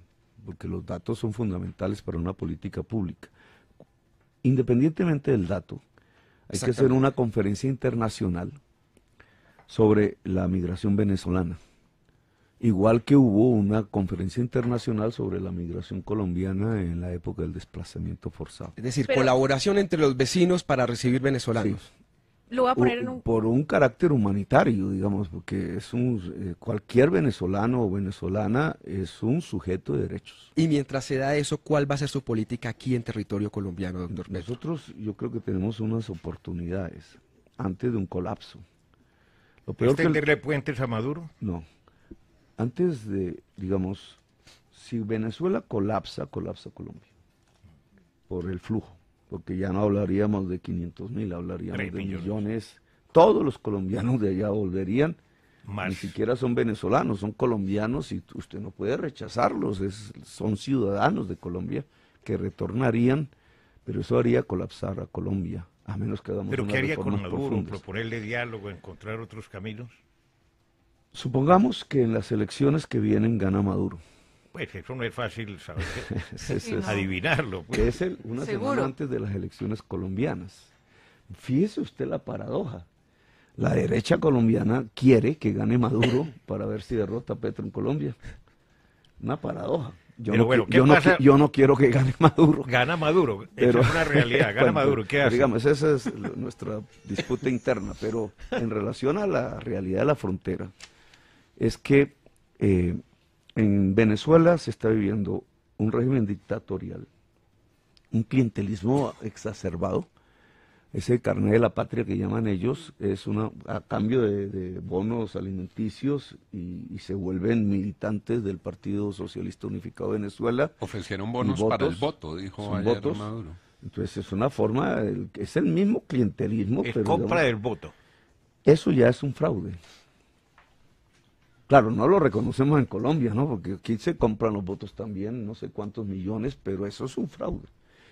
porque los datos son fundamentales para una política pública. Independientemente del dato, hay que hacer una conferencia internacional sobre la migración venezolana. Igual que hubo una conferencia internacional sobre la migración colombiana en la época del desplazamiento forzado.
Es decir, colaboración entre los vecinos para recibir venezolanos.
Sí.
Lo voy a poner en un...
Por un carácter humanitario, digamos, porque es cualquier venezolano o venezolana es un sujeto de derechos.
Y mientras se da eso, ¿cuál va a ser su política aquí en territorio colombiano, doctor Petro?
Nosotros, yo creo que tenemos unas oportunidades antes de un colapso. Lo peor
¿Extenderle puentes a Maduro?
No. Antes de, digamos, si Venezuela colapsa, colapsa Colombia, por el flujo, porque ya no hablaríamos de 500.000, hablaríamos de millones. Todos los colombianos de allá volverían, ni siquiera son venezolanos, son colombianos y usted no puede rechazarlos, son ciudadanos de Colombia que retornarían, pero eso haría colapsar a Colombia, a menos que hagamos
¿Pero
unas
qué haría con
reformas
Maduro?
profundas.
¿Proponerle diálogo, encontrar otros caminos?
Supongamos que en las elecciones que vienen gana Maduro.
Pues eso no es fácil saber,
no.
adivinarlo. Pues.
Que es una semana antes de las elecciones colombianas. Fíjese usted la paradoja. La derecha colombiana quiere que gane Maduro para ver si derrota a Petro en Colombia. Una paradoja. Yo no quiero que gane Maduro.
Gana Maduro,
pero,
esa es una realidad, gana Maduro, ¿qué hace?
Digamos, esa es nuestra disputa interna, pero en relación a la realidad de la frontera, es que en Venezuela se está viviendo un régimen dictatorial, un clientelismo exacerbado. Ese carnet de la patria que llaman ellos es a cambio de bonos alimenticios y se vuelven militantes del Partido Socialista Unificado de Venezuela.
Ofrecieron bonos para el voto, dijo ayer Maduro.
Entonces es una forma, es el mismo clientelismo.
Es
pero
compra del voto.
Eso ya es un fraude. Claro, no lo reconocemos en Colombia, ¿no? Porque aquí se compran los votos también, no sé cuántos millones, pero eso es un fraude.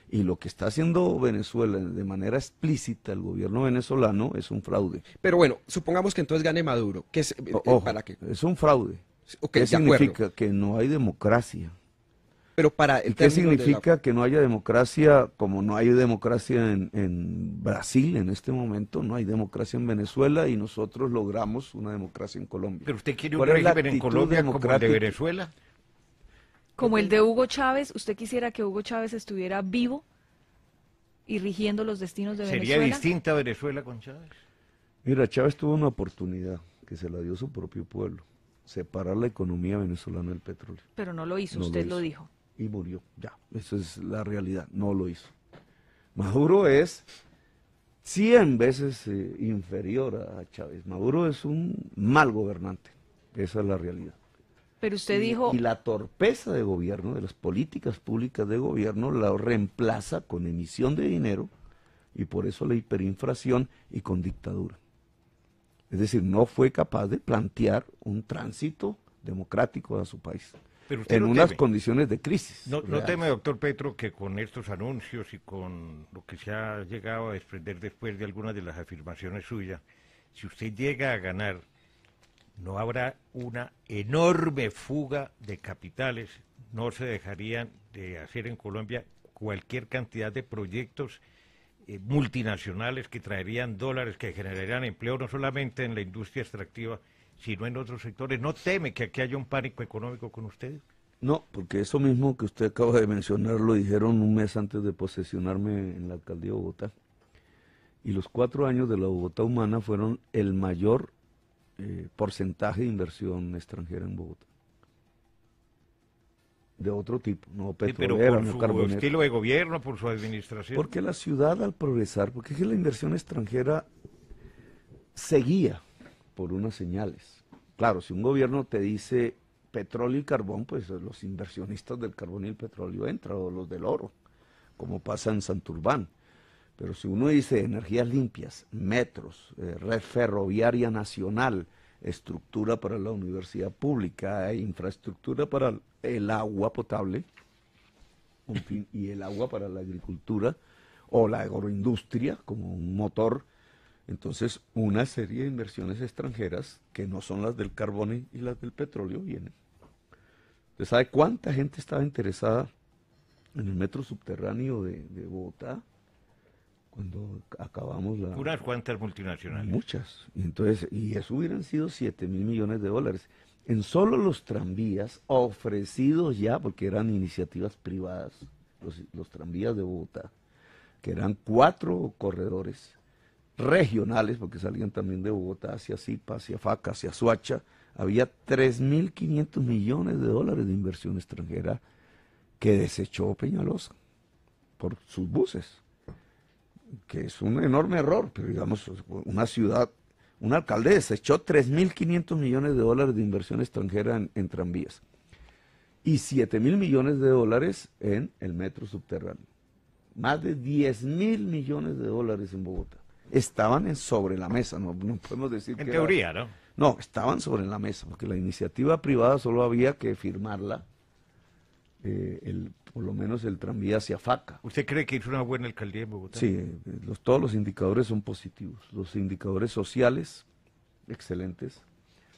Y lo que está haciendo Venezuela de manera explícita, el gobierno venezolano, es un fraude.
Pero bueno, supongamos que entonces gane Maduro. ¿Qué es, ¿para qué?
Es un fraude.
Okay,
¿Qué significa? Que no hay democracia.
Pero para
¿Y qué significa que no haya democracia? Como no hay democracia en Brasil en este momento, no hay democracia en Venezuela y nosotros logramos una democracia en Colombia.
¿Pero usted quiere un régimen en Colombia como el de Venezuela?
Como el de Hugo Chávez, ¿usted quisiera que Hugo Chávez estuviera vivo y rigiendo los destinos de Venezuela?
¿Sería distinta Venezuela con Chávez?
Mira, Chávez tuvo una oportunidad que se la dio su propio pueblo, separar la economía venezolana del petróleo.
Pero no lo hizo, usted lo dijo.
Y murió, ya, esa es la realidad, no lo hizo. Maduro es 100 veces inferior a Chávez. Maduro es un mal gobernante, esa es la realidad.
Pero usted dijo...
Y la torpeza de gobierno, de las políticas públicas de gobierno, la reemplaza con emisión de dinero y por eso la hiperinflación y con dictadura. Es decir, no fue capaz de plantear un tránsito democrático a su país.
Pero usted
en unas condiciones de crisis.
¿No teme, doctor Petro, que con estos anuncios y con lo que se ha llegado a desprender después de algunas de las afirmaciones suyas, si usted llega a ganar, no habrá una enorme fuga de capitales, no se dejarían de hacer en Colombia cualquier cantidad de proyectos multinacionales que traerían dólares, que generarían empleo no solamente en la industria extractiva, sino en otros sectores? ¿No teme que aquí haya un pánico económico con ustedes?
No, porque eso mismo que usted acaba de mencionar lo dijeron un mes antes de posesionarme en la alcaldía de Bogotá. Y los 4 años de la Bogotá Humana fueron el mayor porcentaje de inversión extranjera en Bogotá. De otro tipo, no petrolera,
pero por
no
su
carbonera.
estilo de gobierno, por su administración.
Porque la ciudad al progresar, porque es que la inversión extranjera seguía por unas señales. Claro, si un gobierno te dice petróleo y carbón, pues los inversionistas del carbón y el petróleo entran, o los del oro, como pasa en Santurbán. Pero si uno dice energías limpias, metros, red ferroviaria nacional, estructura para la universidad pública, infraestructura para el agua potable, en fin, y el agua para la agricultura, o la agroindustria como un motor, entonces una serie de inversiones extranjeras que no son las del carbón y las del petróleo vienen. ¿Usted sabe cuánta gente estaba interesada en el metro subterráneo de Bogotá cuando acabamos la...
Unas cuantas multinacionales.
Muchas. Y eso hubieran sido 7.000 millones de dólares. En solo los tranvías ofrecidos ya, porque eran iniciativas privadas, los tranvías de Bogotá, que eran 4 corredores regionales, porque salían también de Bogotá hacia Zipa, hacia Faca, hacia Soacha, había 3.500 millones de dólares de inversión extranjera que desechó Peñalosa por sus buses, que es un enorme error, pero digamos, una ciudad, un alcalde desechó 3.500 millones de dólares de inversión extranjera en tranvías y 7.000 millones de dólares en el metro subterráneo. Más de 10.000 millones de dólares en Bogotá. Estaban sobre la mesa, no podemos decir que...
En teoría, ¿no?
No, estaban sobre la mesa, porque la iniciativa privada solo había que firmarla, por lo menos el tranvía hacia Faca.
¿Usted cree que hizo una buena alcaldía en Bogotá?
Sí, todos los indicadores son positivos. Los indicadores sociales, excelentes.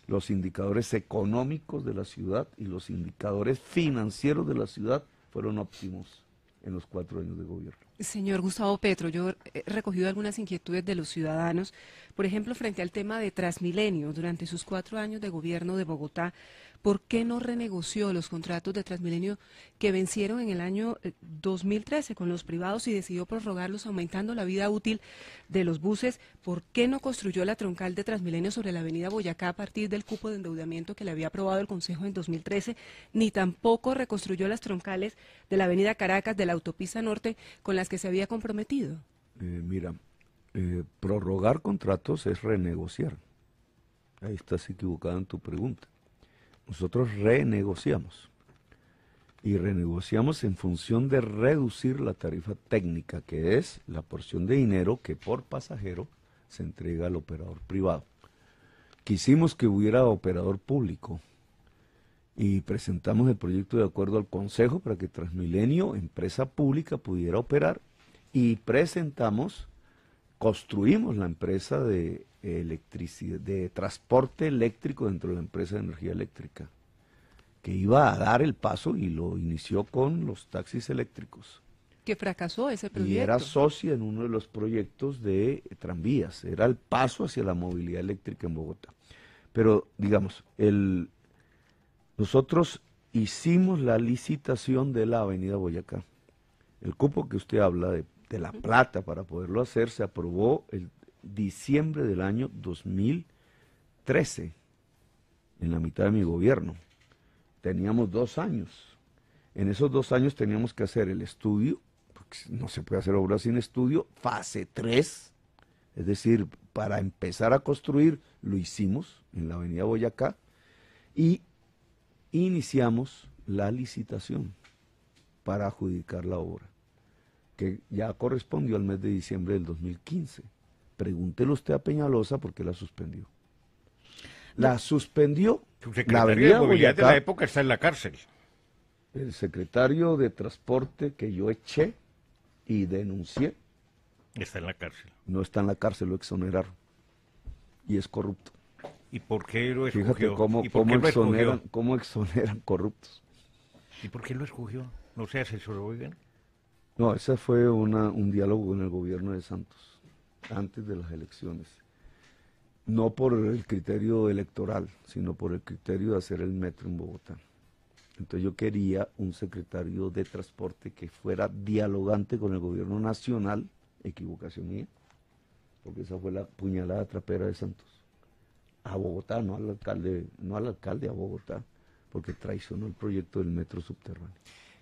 Los indicadores económicos de la ciudad y los indicadores financieros de la ciudad fueron óptimos en los 4 años de gobierno.
Señor Gustavo Petro, yo he recogido algunas inquietudes de los ciudadanos, por ejemplo, frente al tema de Transmilenio. Durante sus 4 años de gobierno de Bogotá, ¿por qué no renegoció los contratos de Transmilenio que vencieron en el año 2013 con los privados y decidió prorrogarlos aumentando la vida útil de los buses? ¿Por qué no construyó la troncal de Transmilenio sobre la avenida Boyacá a partir del cupo de endeudamiento que le había aprobado el Consejo en 2013? Ni tampoco reconstruyó las troncales de la avenida Caracas, de la autopista norte, con las que se había comprometido.
Prorrogar contratos es renegociar. Ahí estás equivocada en tu pregunta. Nosotros renegociamos. Y renegociamos en función de reducir la tarifa técnica, que es la porción de dinero que por pasajero se entrega al operador privado. Quisimos que hubiera operador público y presentamos el proyecto de acuerdo al Consejo para que Transmilenio, empresa pública, pudiera operar, y construimos la empresa de electricidad, de transporte eléctrico dentro de la empresa de energía eléctrica, que iba a dar el paso y lo inició con los taxis eléctricos.
Que fracasó ese proyecto.
Y era socia en uno de los proyectos de tranvías, era el paso hacia la movilidad eléctrica en Bogotá. Pero, digamos, nosotros hicimos la licitación de la avenida Boyacá. El cupo que usted habla de la plata para poderlo hacer se aprobó el diciembre del año 2013, en la mitad de mi gobierno. Teníamos 2 años. En esos 2 años teníamos que hacer el estudio, porque no se puede hacer obra sin estudio, fase 3, es decir, para empezar a construir, lo hicimos en la avenida Boyacá, y iniciamos la licitación para adjudicar la obra, que ya correspondió al mes de diciembre del 2015. Pregúntele usted a Peñalosa por qué la suspendió. La suspendió.
Su secretario de movilidad de la época está en la cárcel.
El secretario de transporte que yo eché y denuncié.
Está en la cárcel.
No está en la cárcel, lo exoneraron. Y es corrupto.
¿Y por qué lo escogió?
Fíjate cómo exoneran corruptos.
¿Y por qué lo escogió? ¿No se asesoró, oigan?
No, ese fue un diálogo en el gobierno de Santos, antes de las elecciones. No por el criterio electoral, sino por el criterio de hacer el metro en Bogotá. Entonces yo quería un secretario de transporte que fuera dialogante con el gobierno nacional, equivocación mía, porque esa fue la puñalada trapera de Santos. A Bogotá, no al alcalde, a Bogotá, porque traicionó el proyecto del metro subterráneo.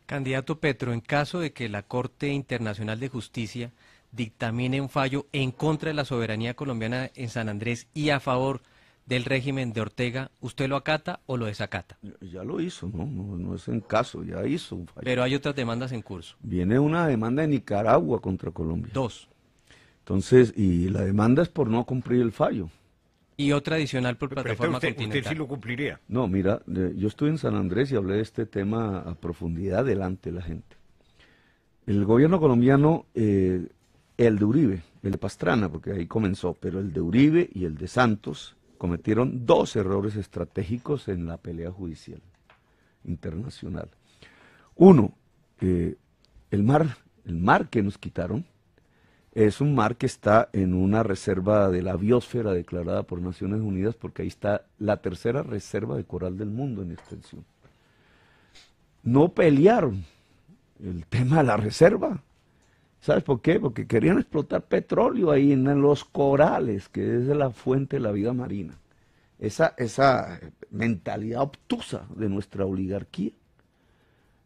Candidato Petro, en caso de que la Corte Internacional de Justicia dictamine un fallo en contra de la soberanía colombiana en San Andrés y a favor del régimen de Ortega, ¿usted lo acata o lo desacata?
Ya lo hizo, no es en caso, ya hizo un fallo.
Pero hay otras demandas en curso.
Viene una demanda de Nicaragua contra Colombia.
2.
Entonces, y la demanda es por no cumplir el fallo.
Y otra adicional por plataforma continental.
¿Usted sí lo cumpliría?
No, mira, yo estuve en San Andrés y hablé de este tema a profundidad delante de la gente. El gobierno colombiano, el de Uribe, el de Pastrana, porque ahí comenzó, pero el de Uribe y el de Santos cometieron 2 errores estratégicos en la pelea judicial internacional. Uno, el mar que nos quitaron, es un mar que está en una reserva de la biosfera declarada por Naciones Unidas, porque ahí está la 3ª reserva de coral del mundo en extensión. No pelearon el tema de la reserva. ¿Sabes por qué? Porque querían explotar petróleo ahí en los corales, que es la fuente de la vida marina. Esa mentalidad obtusa de nuestra oligarquía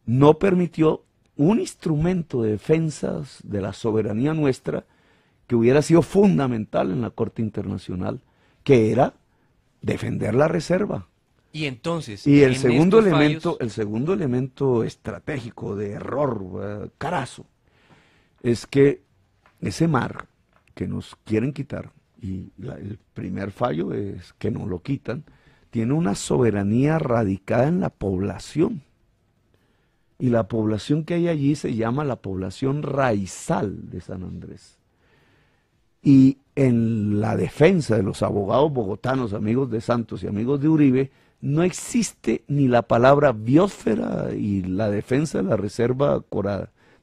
no permitió un instrumento de defensa de la soberanía nuestra que hubiera sido fundamental en la Corte Internacional, que era defender la reserva.
Y entonces,
el segundo elemento estratégico de error carazo es que ese mar que nos quieren quitar, y el primer fallo es que nos lo quitan, tiene una soberanía radicada en la población. Y la población que hay allí se llama la población raizal de San Andrés. Y en la defensa de los abogados bogotanos, amigos de Santos y amigos de Uribe, no existe ni la palabra biosfera y la defensa de la reserva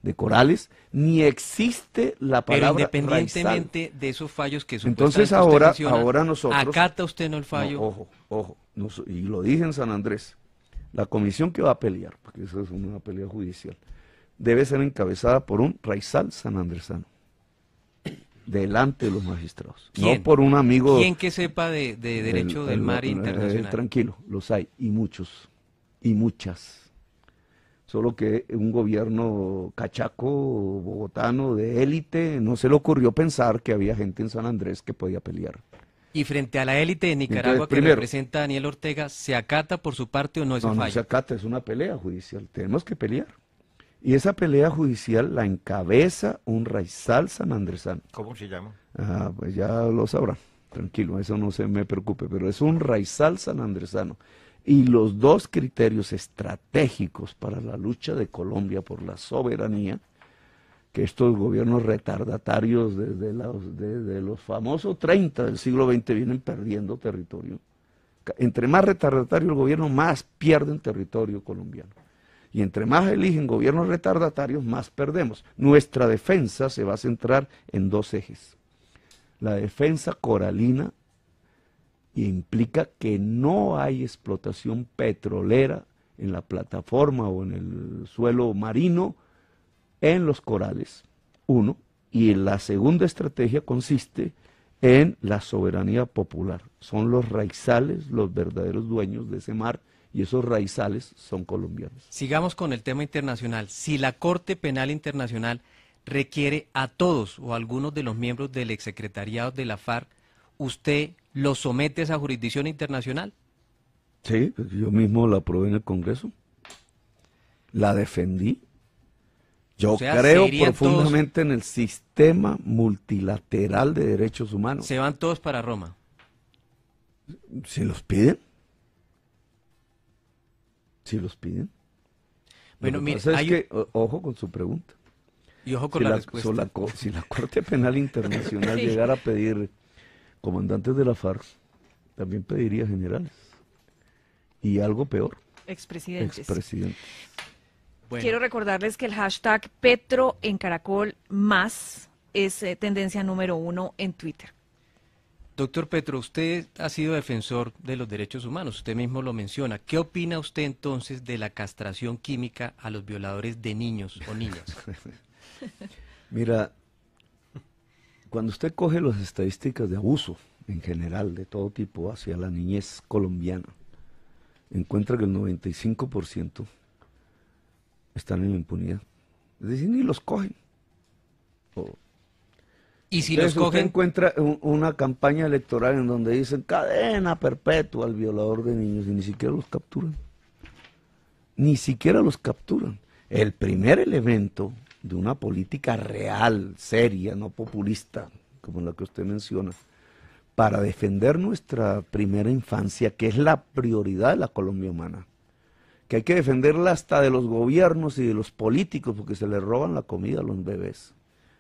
de corales, ni existe la palabra
Pero independientemente
raizal
de esos fallos que
Entonces
supuestamente
ahora nosotros...
¿acata usted no el fallo?
Ojo, y lo dije en San Andrés. La comisión que va a pelear, porque eso es una pelea judicial, debe ser encabezada por un raizal sanandresano, delante de los magistrados.
¿Quién?
No por un amigo...
¿Quién que sepa de derecho del mar internacional?
Tranquilo, los hay, y muchos, y muchas. Solo que un gobierno cachaco, bogotano, de élite, no se le ocurrió pensar que había gente en San Andrés que podía pelear.
Y frente a la élite de Nicaragua
Entonces, primero,
que representa a Daniel Ortega, ¿se acata por su parte o no ese fallo?
No se acata, es una pelea judicial, tenemos que pelear. Y esa pelea judicial la encabeza un raizal sanandresano.
¿Cómo se llama?
Pues ya lo sabrán, tranquilo, eso no se me preocupe, pero es un raizal sanandresano. Y los 2 criterios estratégicos para la lucha de Colombia por la soberanía, que estos gobiernos retardatarios desde los famosos 30 del siglo XX vienen perdiendo territorio. Entre más retardatario el gobierno, más pierden territorio colombiano. Y entre más eligen gobiernos retardatarios, más perdemos. Nuestra defensa se va a centrar en 2 ejes. La defensa coralina implica que no hay explotación petrolera en la plataforma o en el suelo marino, en los corales, 1, y la segunda estrategia consiste en la soberanía popular. Son los raizales los verdaderos dueños de ese mar, y esos raizales son colombianos.
Sigamos con el tema internacional. Si la Corte Penal Internacional requiere a todos o a algunos de los miembros del exsecretariado de la FARC, ¿usted los somete a esa jurisdicción internacional?
Sí, pues yo mismo la aprobé en el Congreso, la defendí. Yo creo profundamente en el sistema multilateral de derechos humanos.
¿Se van todos para Roma?
Si los piden. Si los piden.
Bueno, mire,
es que, ojo con su pregunta.
Y ojo con la respuesta.
Si la Corte Penal Internacional llegara a pedir comandantes de la FARC, también pediría generales. Y algo peor.
Expresidentes.
Bueno.
Quiero recordarles que el hashtag Petro en Caracol más es tendencia número 1 en Twitter.
Doctor Petro, usted ha sido defensor de los derechos humanos, usted mismo lo menciona. ¿Qué opina usted entonces de la castración química a los violadores de niños o niñas?
Mira, cuando usted coge las estadísticas de abuso en general, de todo tipo, hacia la niñez colombiana, encuentra que el 95% están en la impunidad. Es decir, ni los cogen.
¿Y si
entonces
los cogen?
usted encuentra una campaña electoral en donde dicen cadena perpetua al violador de niños y ni siquiera los capturan. Ni siquiera los capturan. El primer elemento de una política real, seria, no populista, como la que usted menciona, para defender nuestra primera infancia, que es la prioridad de la Colombia humana, que hay que defenderla hasta de los gobiernos y de los políticos, porque se les roban la comida a los bebés,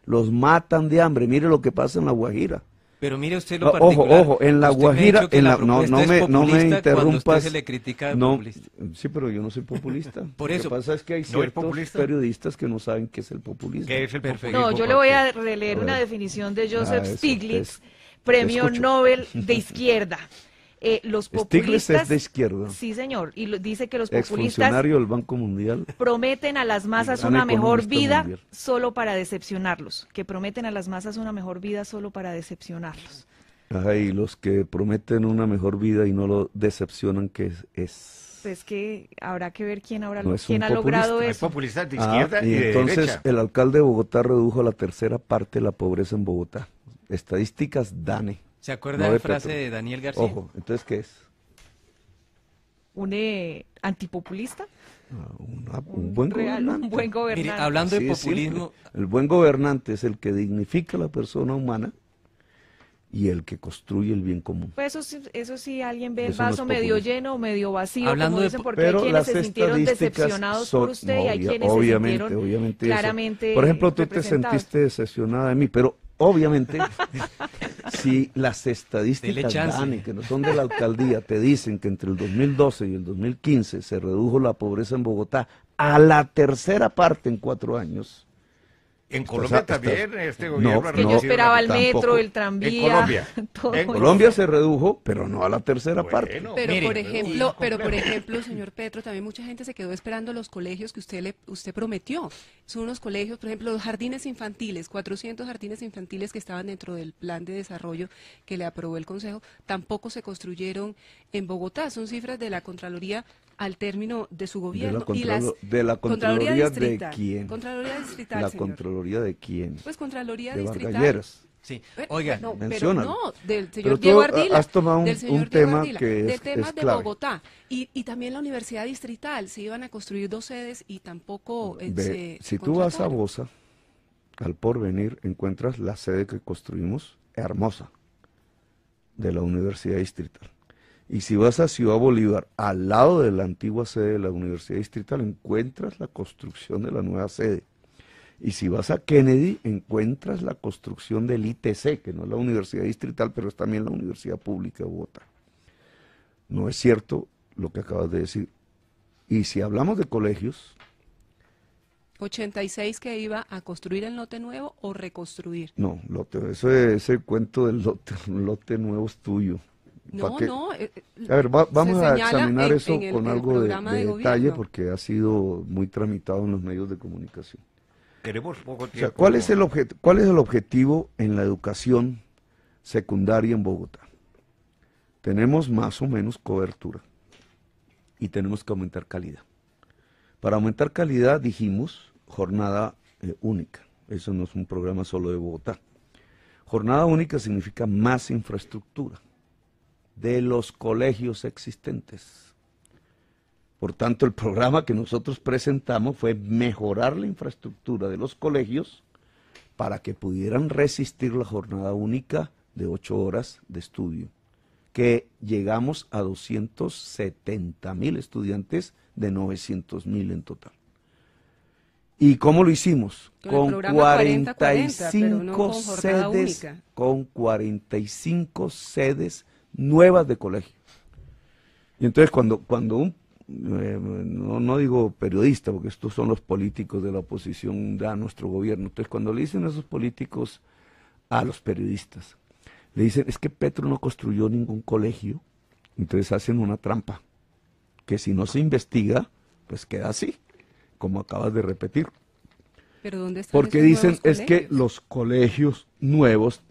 los matan de hambre. Mire lo que pasa en La Guajira.
Pero mire usted lo particular.
Ojo, en La Guajira, no me interrumpas.
Se le critica
no,
populista.
Sí, pero yo no soy populista.
Por eso.
Lo que pasa es que hay ciertos periodistas que no saben qué es el populismo.
¿Qué es el populismo?
No, yo le voy a releer una definición de Joseph Stiglitz, premio Nobel de izquierda. Los populistas,
Stiglitz es de izquierda.
Sí, señor, y dice que los populistas,
exfuncionario del Banco Mundial,
prometen a las masas una mejor vida solo para decepcionarlos, que prometen a las masas una mejor vida solo para decepcionarlos.
Ajá, y los que prometen una mejor vida y no lo decepcionan, ¿qué es?
Pues que habrá que ver quién,
quién
ha logrado eso.
Hay populistas de izquierda y de
entonces
derecha.
El alcalde de Bogotá redujo a la tercera parte de la pobreza en Bogotá. Estadísticas DANE.
¿Se acuerda de la frase de Daniel García?
Ojo, entonces, ¿qué es?
¿Un antipopulista?
Un buen gobernante.
Un buen gobernante.
Mire, hablando de populismo...
El buen gobernante es el que dignifica a la persona humana y el que construye el bien común.
Pues eso sí, alguien ve el vaso medio lleno o medio vacío,
hablando
como dicen, porque hay quienes se sintieron decepcionados por usted y hay quienes se sintieron claramente
Por ejemplo, tú te sentiste decepcionada de mí, pero obviamente, si las estadísticas DANE, que no son de la alcaldía, te dicen que entre el 2012 y el 2015 se redujo la pobreza en Bogotá a la tercera parte en 4 años.
En Colombia también este gobierno
que yo esperaba el metro, el tranvía.
En Colombia.
En Colombia se redujo, pero no a la tercera parte.
Pero por ejemplo, señor Petro, también mucha gente se quedó esperando los colegios que usted prometió. Son unos colegios, por ejemplo, los jardines infantiles, 400 jardines infantiles que estaban dentro del plan de desarrollo que le aprobó el Consejo, tampoco se construyeron en Bogotá. Son cifras de la Contraloría al término de su gobierno.
¿De la Contraloría de quién?
Contraloría distrital,
¿La
señor.
Contraloría de quién?
Pues Contraloría
de
distrital.
Vargalleras.
Sí, oiga,
no,
menciónalo.
pero no, del
pero
señor
tú
Diego Ardila.
Has tomado un tema
Ardila,
que
de
es
temas de
clave.
Bogotá y también la Universidad Distrital. Se iban a construir 2 sedes y tampoco
si tú vas a Bosa, al Porvenir, encuentras la sede que construimos, hermosa, de la Universidad Distrital. Y si vas a Ciudad Bolívar, al lado de la antigua sede de la Universidad Distrital, encuentras la construcción de la nueva sede. Y si vas a Kennedy, encuentras la construcción del ITC, que no es la Universidad Distrital, pero es también la Universidad Pública de Bogotá. No es cierto lo que acabas de decir. Y si hablamos de colegios...
86 que iba a construir el lote nuevo o reconstruir.
No, eso es el cuento del lote nuevo es tuyo.
No.
A ver, vamos a examinar eso con algo de detalle porque ha sido muy tramitado en los medios de comunicación.
Queremos poco tiempo.
O sea, ¿cuál es el objetivo en la educación secundaria en Bogotá? Tenemos más o menos cobertura y tenemos que aumentar calidad. Para aumentar calidad dijimos jornada única. Eso no es un programa solo de Bogotá. Jornada única significa más infraestructura de los colegios existentes. Por tanto, el programa que nosotros presentamos fue mejorar la infraestructura de los colegios para que pudieran resistir la jornada única de 8 horas de estudio, que llegamos a 270.000 estudiantes de 900.000 en total. ¿Y cómo lo hicimos? Con 45 sedes nuevas de colegio. Y entonces cuando un, no digo periodista, porque estos son los políticos de la oposición a nuestro gobierno, entonces cuando le dicen a esos políticos a los periodistas, Le dicen, es que Petro no construyó ningún colegio, entonces hacen una trampa, que si no se investiga, pues queda así, como acabas de repetir.
¿Pero dónde están
Porque
esos
dicen,
nuevos
es que
colegios?
los colegios nuevos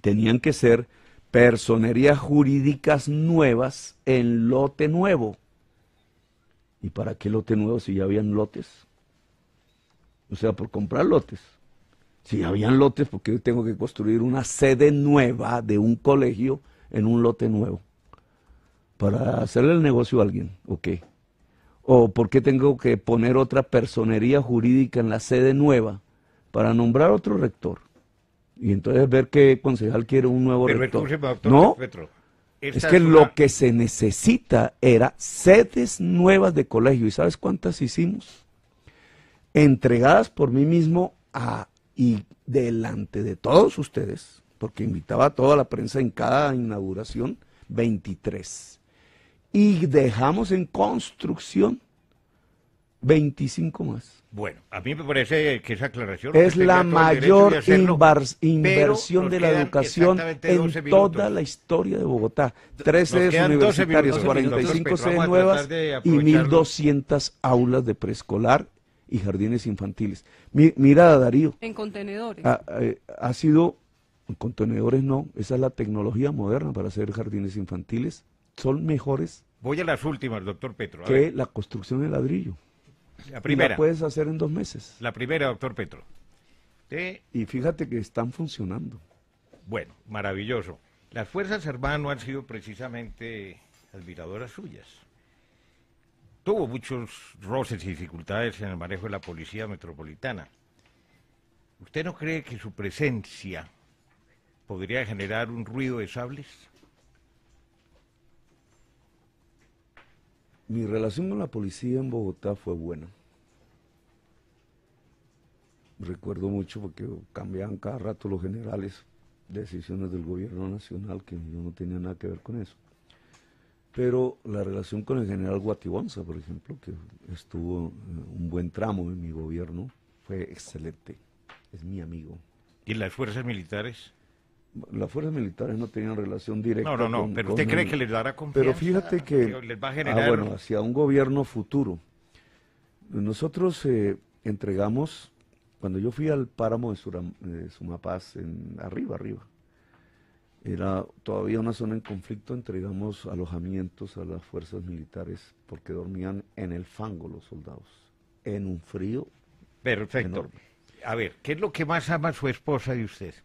tenían que ser personerías jurídicas nuevas en lote nuevo. ¿Y para qué lote nuevo si ya habían lotes? O sea, por comprar lotes. Si ya habían lotes, ¿por qué tengo que construir una sede nueva de un colegio en un lote nuevo? ¿Para hacerle el negocio a alguien? ¿O qué? ¿O por qué tengo que poner otra personería jurídica en la sede nueva para nombrar otro rector? Y entonces ver qué concejal quiere un nuevo
Pero
rector.
escúcheme, doctor
No,
Petro,
es
esta
que
una-
lo que se necesita era sedes nuevas de colegio. ¿Y sabes cuántas hicimos? Entregadas por mí mismo y delante de todos ustedes, porque invitaba a toda la prensa en cada inauguración, 23. Y dejamos en construcción 25 más.
Bueno, a mí me parece que esa aclaración...
Es
usted
la
tenía todo el derecho
mayor
de hacerlo,
inversión
pero
de
nos
la
quedan
educación
exactamente
en
12 minutos.
toda la historia de Bogotá. 13
Nos
sedes
quedan 12
universitarias,
minutos,
45
Petro,
sedes
vamos a
nuevas
tratar de
y
aprovecharlo.
1.200 aulas de preescolar y jardines infantiles. Mira, Darío,
En contenedores.
ha sido, en contenedores no, esa es la tecnología moderna para hacer jardines infantiles. Son mejores
Voy a las últimas, doctor Petro. A
que
ver,
la construcción de ladrillo.
la
Y
primera.
la puedes hacer en 2 meses.
La primera, doctor Petro.
Y fíjate que están funcionando.
Bueno, maravilloso. Las Fuerzas Armadas no han sido precisamente admiradoras suyas. Tuvo muchos roces y dificultades en el manejo de la policía metropolitana. ¿Usted no cree que su presencia podría generar un ruido de sables?
Mi relación con la policía en Bogotá fue buena. Recuerdo mucho porque cambiaban cada rato los generales, decisiones del gobierno nacional, que yo no tenía nada que ver con eso. Pero la relación con el general Guatibonza, por ejemplo, que estuvo un buen tramo en mi gobierno, fue excelente. Es mi amigo.
¿Y las fuerzas militares?
Las fuerzas militares no tenían relación directa.
No, pero ¿usted cree que les dará confianza?
Pero fíjate que
les va a generar...
bueno, hacia un gobierno futuro. Nosotros entregamos, cuando yo fui al páramo de Sumapaz, arriba, era todavía una zona en conflicto, entregamos alojamientos a las fuerzas militares porque dormían en el fango los soldados, en un frío
Perfecto.
enorme.
A ver, ¿qué es lo que más ama su esposa de usted?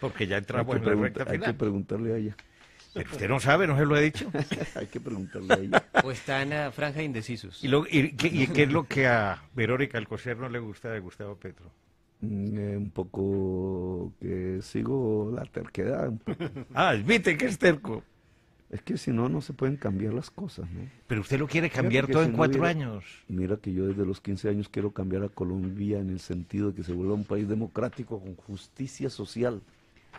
Porque ya entramos en la recta
Hay que
final.
preguntarle a ella.
Pero usted no sabe, no se lo he dicho.
Hay que preguntarle a ella.
O está en la franja de indecisos.
¿Y qué es lo que a Verónica Alcocer no le gusta de Gustavo Petro?
Un poco que sigo la terquedad. Un poco.
Admite que es terco.
Es que si no, no se pueden cambiar las cosas, ¿no?
Pero usted lo quiere cambiar
Fíjate que
todo
si
en
no
4
hubiera-
años.
Mira que yo desde los 15 años quiero cambiar a Colombia en el sentido de que se vuelva un país democrático con justicia social.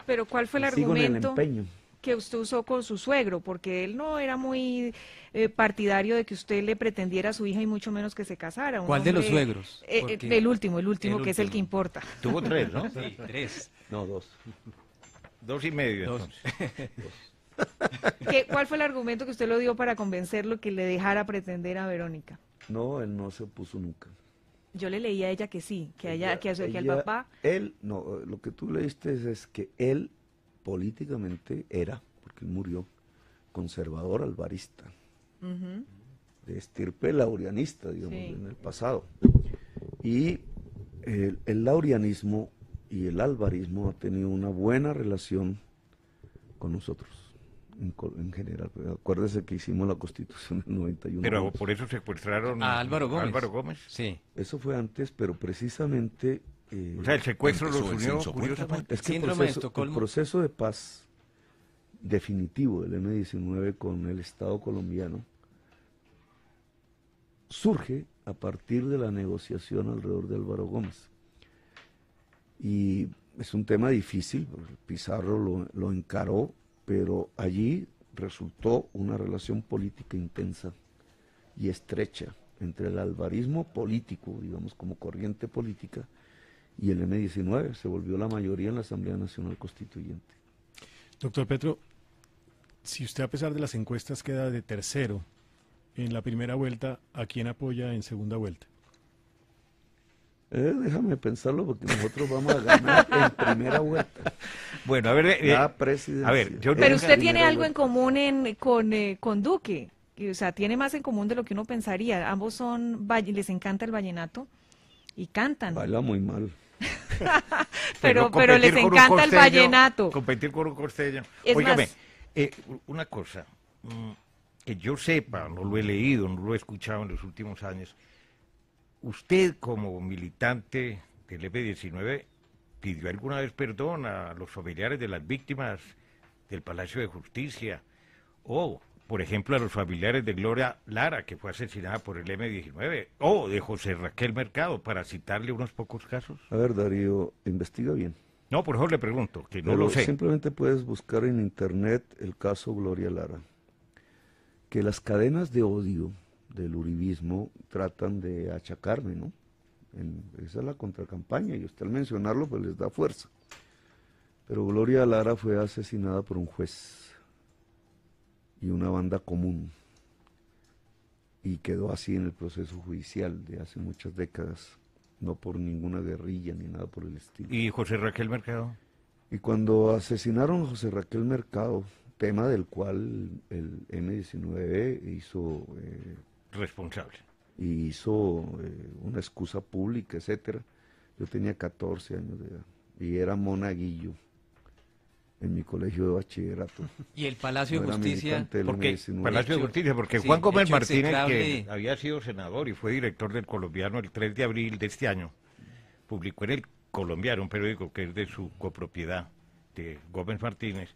Pero ¿cuál fue el
Sigo en el
argumento
empeño.
que usted usó con su suegro? Porque él no era muy partidario de que usted le pretendiera a su hija y mucho menos que se casara. Un
¿Cuál de los
hombre-
suegros?
El último, que es el que importa.
Tuvo 3, ¿no?
Sí, 3.
No, 2.
2 y medio,
Dos.
entonces.
¿Cuál fue el argumento que usted lo dio para convencerlo que le dejara pretender a Verónica?
No, él no se opuso nunca.
Yo le leí a ella que sí, que al papá...
Él, no, lo que tú leíste es que él políticamente era, porque él murió, conservador alvarista,
Ujú.
de estirpe laurianista, digamos,
Sí.
en el pasado. Y el laurianismo y el alvarismo ha tenido una buena relación con nosotros, en general. Acuérdese que hicimos la Constitución en 91.
Pero por eso secuestraron
A Álvaro Gómez.
Álvaro Gómez.
Sí.
Eso fue antes, pero precisamente...
O sea, el secuestro los
Empezó el
unió,
censo Puerta.
curiosamente.
Es que el
Síndrome de
proceso,
Estocolmo.
el proceso de paz definitivo del M-19 con el Estado colombiano surge a partir de la negociación alrededor de Álvaro Gómez. Y es un tema difícil, porque Pizarro lo encaró, pero allí resultó una relación política intensa y estrecha entre el alvarismo político, digamos como corriente política, y el M19 se volvió la mayoría en la Asamblea Nacional Constituyente.
Doctor Petro, si usted a pesar de las encuestas queda de tercero en la primera vuelta, ¿a quién apoya en segunda vuelta?
Déjame pensarlo porque nosotros vamos a ganar en primera vuelta.
Bueno, a ver,
la presidencia.
A ver,
pero usted tiene algo en común con Duque, o sea, tiene más en común de lo que uno pensaría. Ambos les encanta el vallenato y cantan.
Baila muy mal.
pero les encanta el vallenato.
Competir con un costeño.
Es
Óigame,
más,
una cosa, que yo sepa, no lo he leído, no lo he escuchado en los últimos años. ¿Usted como militante del M19 pidió alguna vez perdón a los familiares de las víctimas del Palacio de Justicia? O, por ejemplo, a los familiares de Gloria Lara, que fue asesinada por el M19, o de José Raquel Mercado, para citarle unos pocos casos.
A ver, Darío, investiga bien.
No, por eso le pregunto, que no
Pero
lo sé.
Simplemente puedes buscar en internet el caso Gloria Lara. Que las cadenas de odio del uribismo tratan de achacarme, ¿no? Esa es la contracampaña, y usted al mencionarlo pues les da fuerza. Pero Gloria Lara fue asesinada por un juez y una banda común, y quedó así en el proceso judicial de hace muchas décadas, no por ninguna guerrilla ni nada por el estilo.
¿Y José Raquel Mercado?
Y cuando asesinaron a José Raquel Mercado, tema del cual el M19 hizo...
responsable.
Y hizo una excusa pública, etcétera. Yo tenía 14 años de edad y era monaguillo en mi colegio de bachillerato.
Y el Palacio de Justicia,
porque Juan Gómez Martínez, que había sido senador y fue director del Colombiano el 3 de abril de este año, publicó en el Colombiano, un periódico que es de su copropiedad, de Gómez Martínez,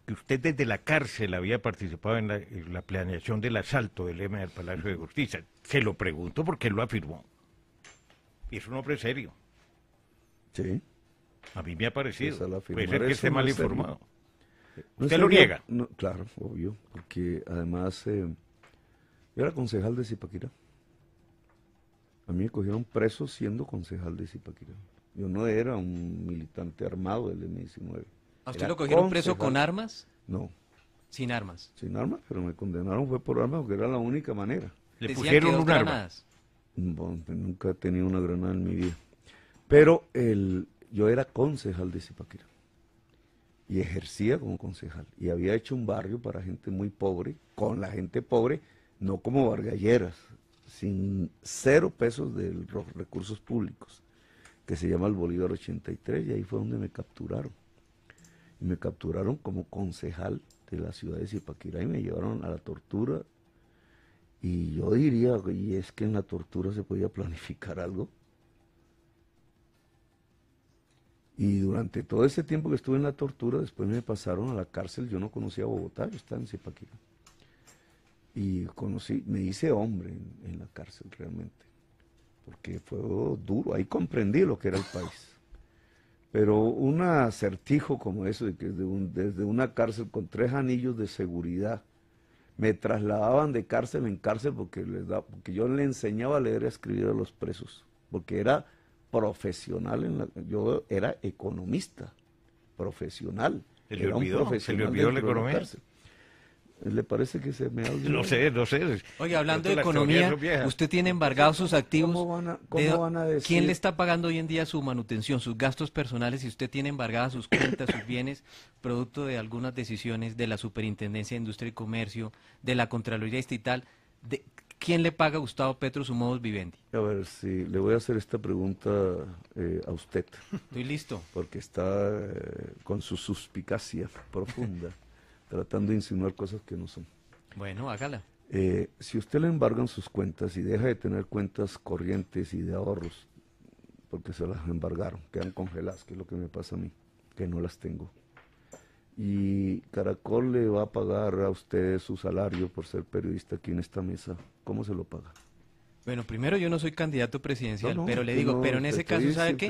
que usted desde la cárcel había participado en la planeación del asalto del M al Palacio de Justicia. Se lo pregunto porque él lo afirmó. Y es un hombre serio.
Sí.
A mí me ha parecido.
Puede
ser que esté mal informado.
No
¿Usted lo niega?
No, claro, obvio, porque además yo era concejal de Zipaquirá. A mí me cogieron preso siendo concejal de Zipaquirá. Yo no era un militante armado del M19.
¿A usted lo cogieron preso con armas?
No.
¿Sin armas?
Sin armas, pero me condenaron fue por armas porque era la única manera.
¿Le pusieron un arma?
Bueno, nunca he tenido una granada en mi vida. Pero yo era concejal de Zipaquirá y ejercía como concejal. Y había hecho un barrio para gente muy pobre, con la gente pobre, no como Vargalleras, sin 0 pesos de los recursos públicos, que se llama el Bolívar 83, y ahí fue donde me capturaron. Y me capturaron como concejal de la ciudad de Zipaquirá y me llevaron a la tortura. Y yo diría, y es que en la tortura se podía planificar algo. Y durante todo ese tiempo que estuve en la tortura, después me pasaron a la cárcel. Yo no conocía Bogotá, yo estaba en Zipaquirá. Y me hice hombre en la cárcel realmente, porque fue duro, ahí comprendí lo que era el país. Pero un acertijo como eso, de que desde una cárcel con 3 anillos de seguridad, me trasladaban de cárcel en cárcel porque yo le enseñaba a leer y a escribir a los presos, porque era profesional, yo era economista, profesional.
¿Se le olvidó la economía?
¿Le parece que se me ha olvidado?
No sé.
Oye, hablando de economía, usted tiene embargados sus activos.
¿Cómo van a decir?
¿Quién le está pagando hoy en día su manutención, sus gastos personales, si usted tiene embargadas sus cuentas, sus bienes, producto de algunas decisiones de la Superintendencia de Industria y Comercio, de la Contraloría Distrital? ¿Quién le paga a Gustavo Petro su modus vivendi?
A ver, sí, le voy a hacer esta pregunta a usted.
Estoy listo.
Porque está con su suspicacia profunda, tratando de insinuar cosas que no son.
Bueno, hágala.
Si usted le embargan sus cuentas y deja de tener cuentas corrientes y de ahorros, porque se las embargaron, quedan congeladas, que es lo que me pasa a mí, que no las tengo. Y Caracol le va a pagar a usted su salario por ser periodista aquí en esta mesa. ¿Cómo se lo paga?
Bueno, primero yo no soy candidato presidencial, pero le digo, pero en ese caso, ¿sabe qué?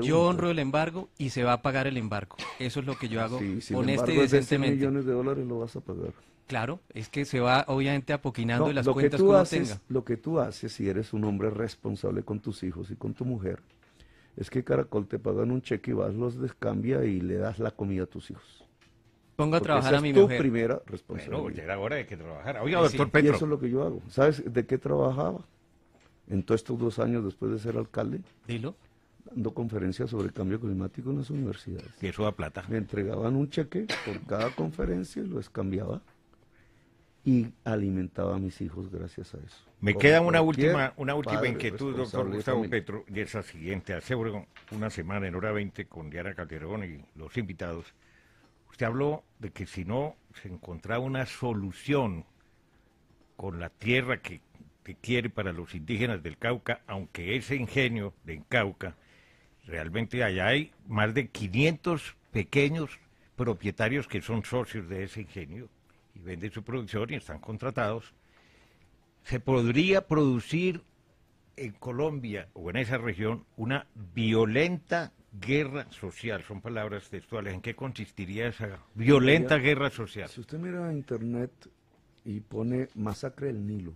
Yo honro el embargo y se va a pagar el embargo. Eso es lo que yo hago, honesta y decentemente.
Si el embargo es de $100 millones lo vas a pagar.
Claro, es que se va obviamente apoquinando las cuentas que uno tenga.
Lo que tú haces, si eres un hombre responsable con tus hijos y con tu mujer, es que Caracol te pagan un cheque y vas, los descambia y le das la comida a tus hijos.
Pongo a
Porque
trabajar
esa
a mi
es tu
mujer.
primera responsabilidad.
Bueno, ya era hora de que trabajara. Oiga,
Sí,
doctor
Y
Petro.
eso es lo que yo hago. ¿Sabes de qué trabajaba? En todos estos 2 años después de ser alcalde,
Dilo.
dando conferencias sobre cambio climático en las universidades.
Y eso da plata.
Me entregaban un cheque por cada conferencia y lo escambiaba y alimentaba a mis hijos gracias a eso.
Me
Como
queda una
cualquier
última
padre
inquietud, doctor
responsable de
Gustavo
familia.
Petro, y es la siguiente. Hace una semana en Hora 20 con Diana Calderón y los invitados, usted habló de que si no se encontraba una solución con la tierra que quiere para los indígenas del Cauca, aunque ese ingenio de Cauca, realmente allá hay más de 500 pequeños propietarios que son socios de ese ingenio y venden su producción y están contratados. ¿Se podría producir en Colombia o en esa región una violenta guerra social? Son palabras textuales. ¿En qué consistiría esa violenta guerra social?
Si usted mira en internet y pone masacre del Nilo,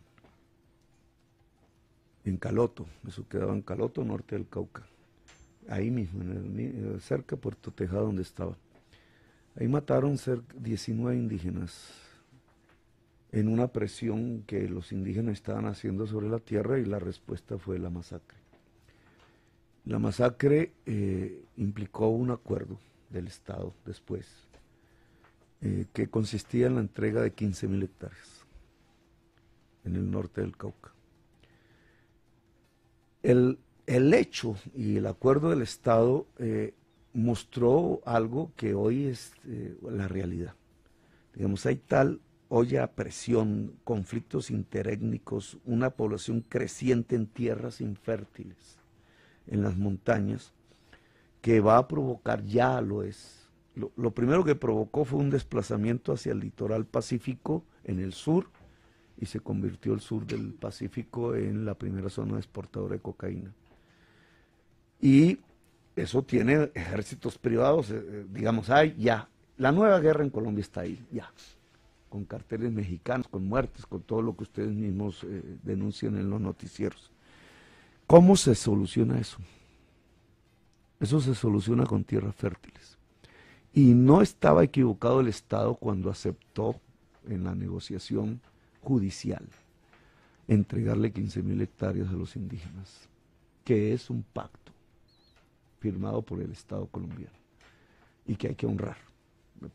en Caloto, eso quedaba en Caloto, norte del Cauca, ahí mismo, cerca de Puerto Tejada, donde estaba. Ahí mataron 19 indígenas en una presión que los indígenas estaban haciendo sobre la tierra y la respuesta fue la masacre. La masacre implicó un acuerdo del Estado después, que consistía en la entrega de 15.000 hectáreas en el norte del Cauca. El hecho y el acuerdo del Estado mostró algo que hoy es la realidad. Digamos, hay tal olla a presión, conflictos interétnicos, una población creciente en tierras infértiles, en las montañas, que va a provocar, ya lo es. Lo primero que provocó fue un desplazamiento hacia el litoral pacífico en el sur, y se convirtió el sur del Pacífico en la primera zona exportadora de cocaína. Y eso tiene ejércitos privados, digamos, ya, la nueva guerra en Colombia está ahí, ya, con carteles mexicanos, con muertes, con todo lo que ustedes mismos denuncian en los noticieros. ¿Cómo se soluciona eso? Eso se soluciona con tierras fértiles. Y no estaba equivocado el Estado cuando aceptó en la negociación judicial entregarle 15.000 hectáreas a los indígenas, que es un pacto firmado por el Estado colombiano y que hay que honrar,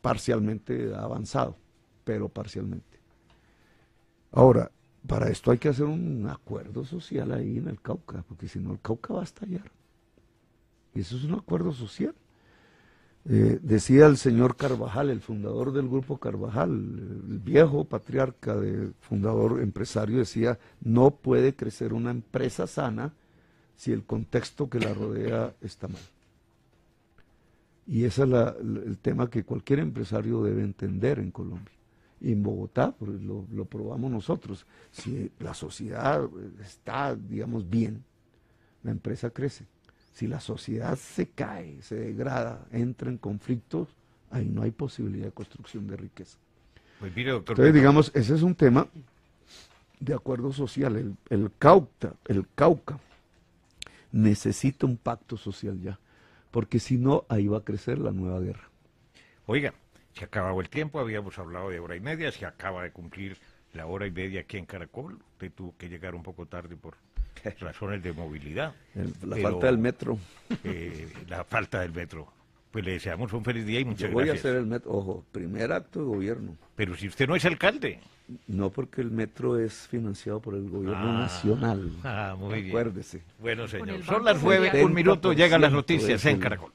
parcialmente avanzado, pero parcialmente. Ahora, para esto hay que hacer un acuerdo social ahí en el Cauca, porque si no el Cauca va a estallar. Y eso es un acuerdo social. Decía el señor Carvajal, el fundador del grupo Carvajal, el viejo patriarca, fundador empresario, decía, no puede crecer una empresa sana si el contexto que la rodea está mal. Y ese es el tema que cualquier empresario debe entender en Colombia. Y en Bogotá, pues lo probamos nosotros. Si la sociedad está, digamos, bien, la empresa crece. Si la sociedad se cae, se degrada, entra en conflictos, ahí no hay posibilidad de construcción de riqueza.
Pues mire, doctor.
Entonces, digamos, ese es un tema de acuerdo social. El Cauca necesita un pacto social ya, porque si no, ahí va a crecer la nueva guerra.
Oiga, se acabó el tiempo, habíamos hablado de hora y media, se acaba de cumplir la hora y media aquí en Caracol. Usted tuvo que llegar un poco tarde por razones de movilidad.
La falta del metro.
La falta del metro. Pues le deseamos un feliz día y muchas
Yo voy
gracias.
a hacer el metro, ojo, primer acto de gobierno.
Pero si usted no es alcalde.
No, porque el metro es financiado por el gobierno nacional.
Muy bien.
Acuérdese.
Bueno, señor, son las 9, un minuto, llegan las noticias en Caracol.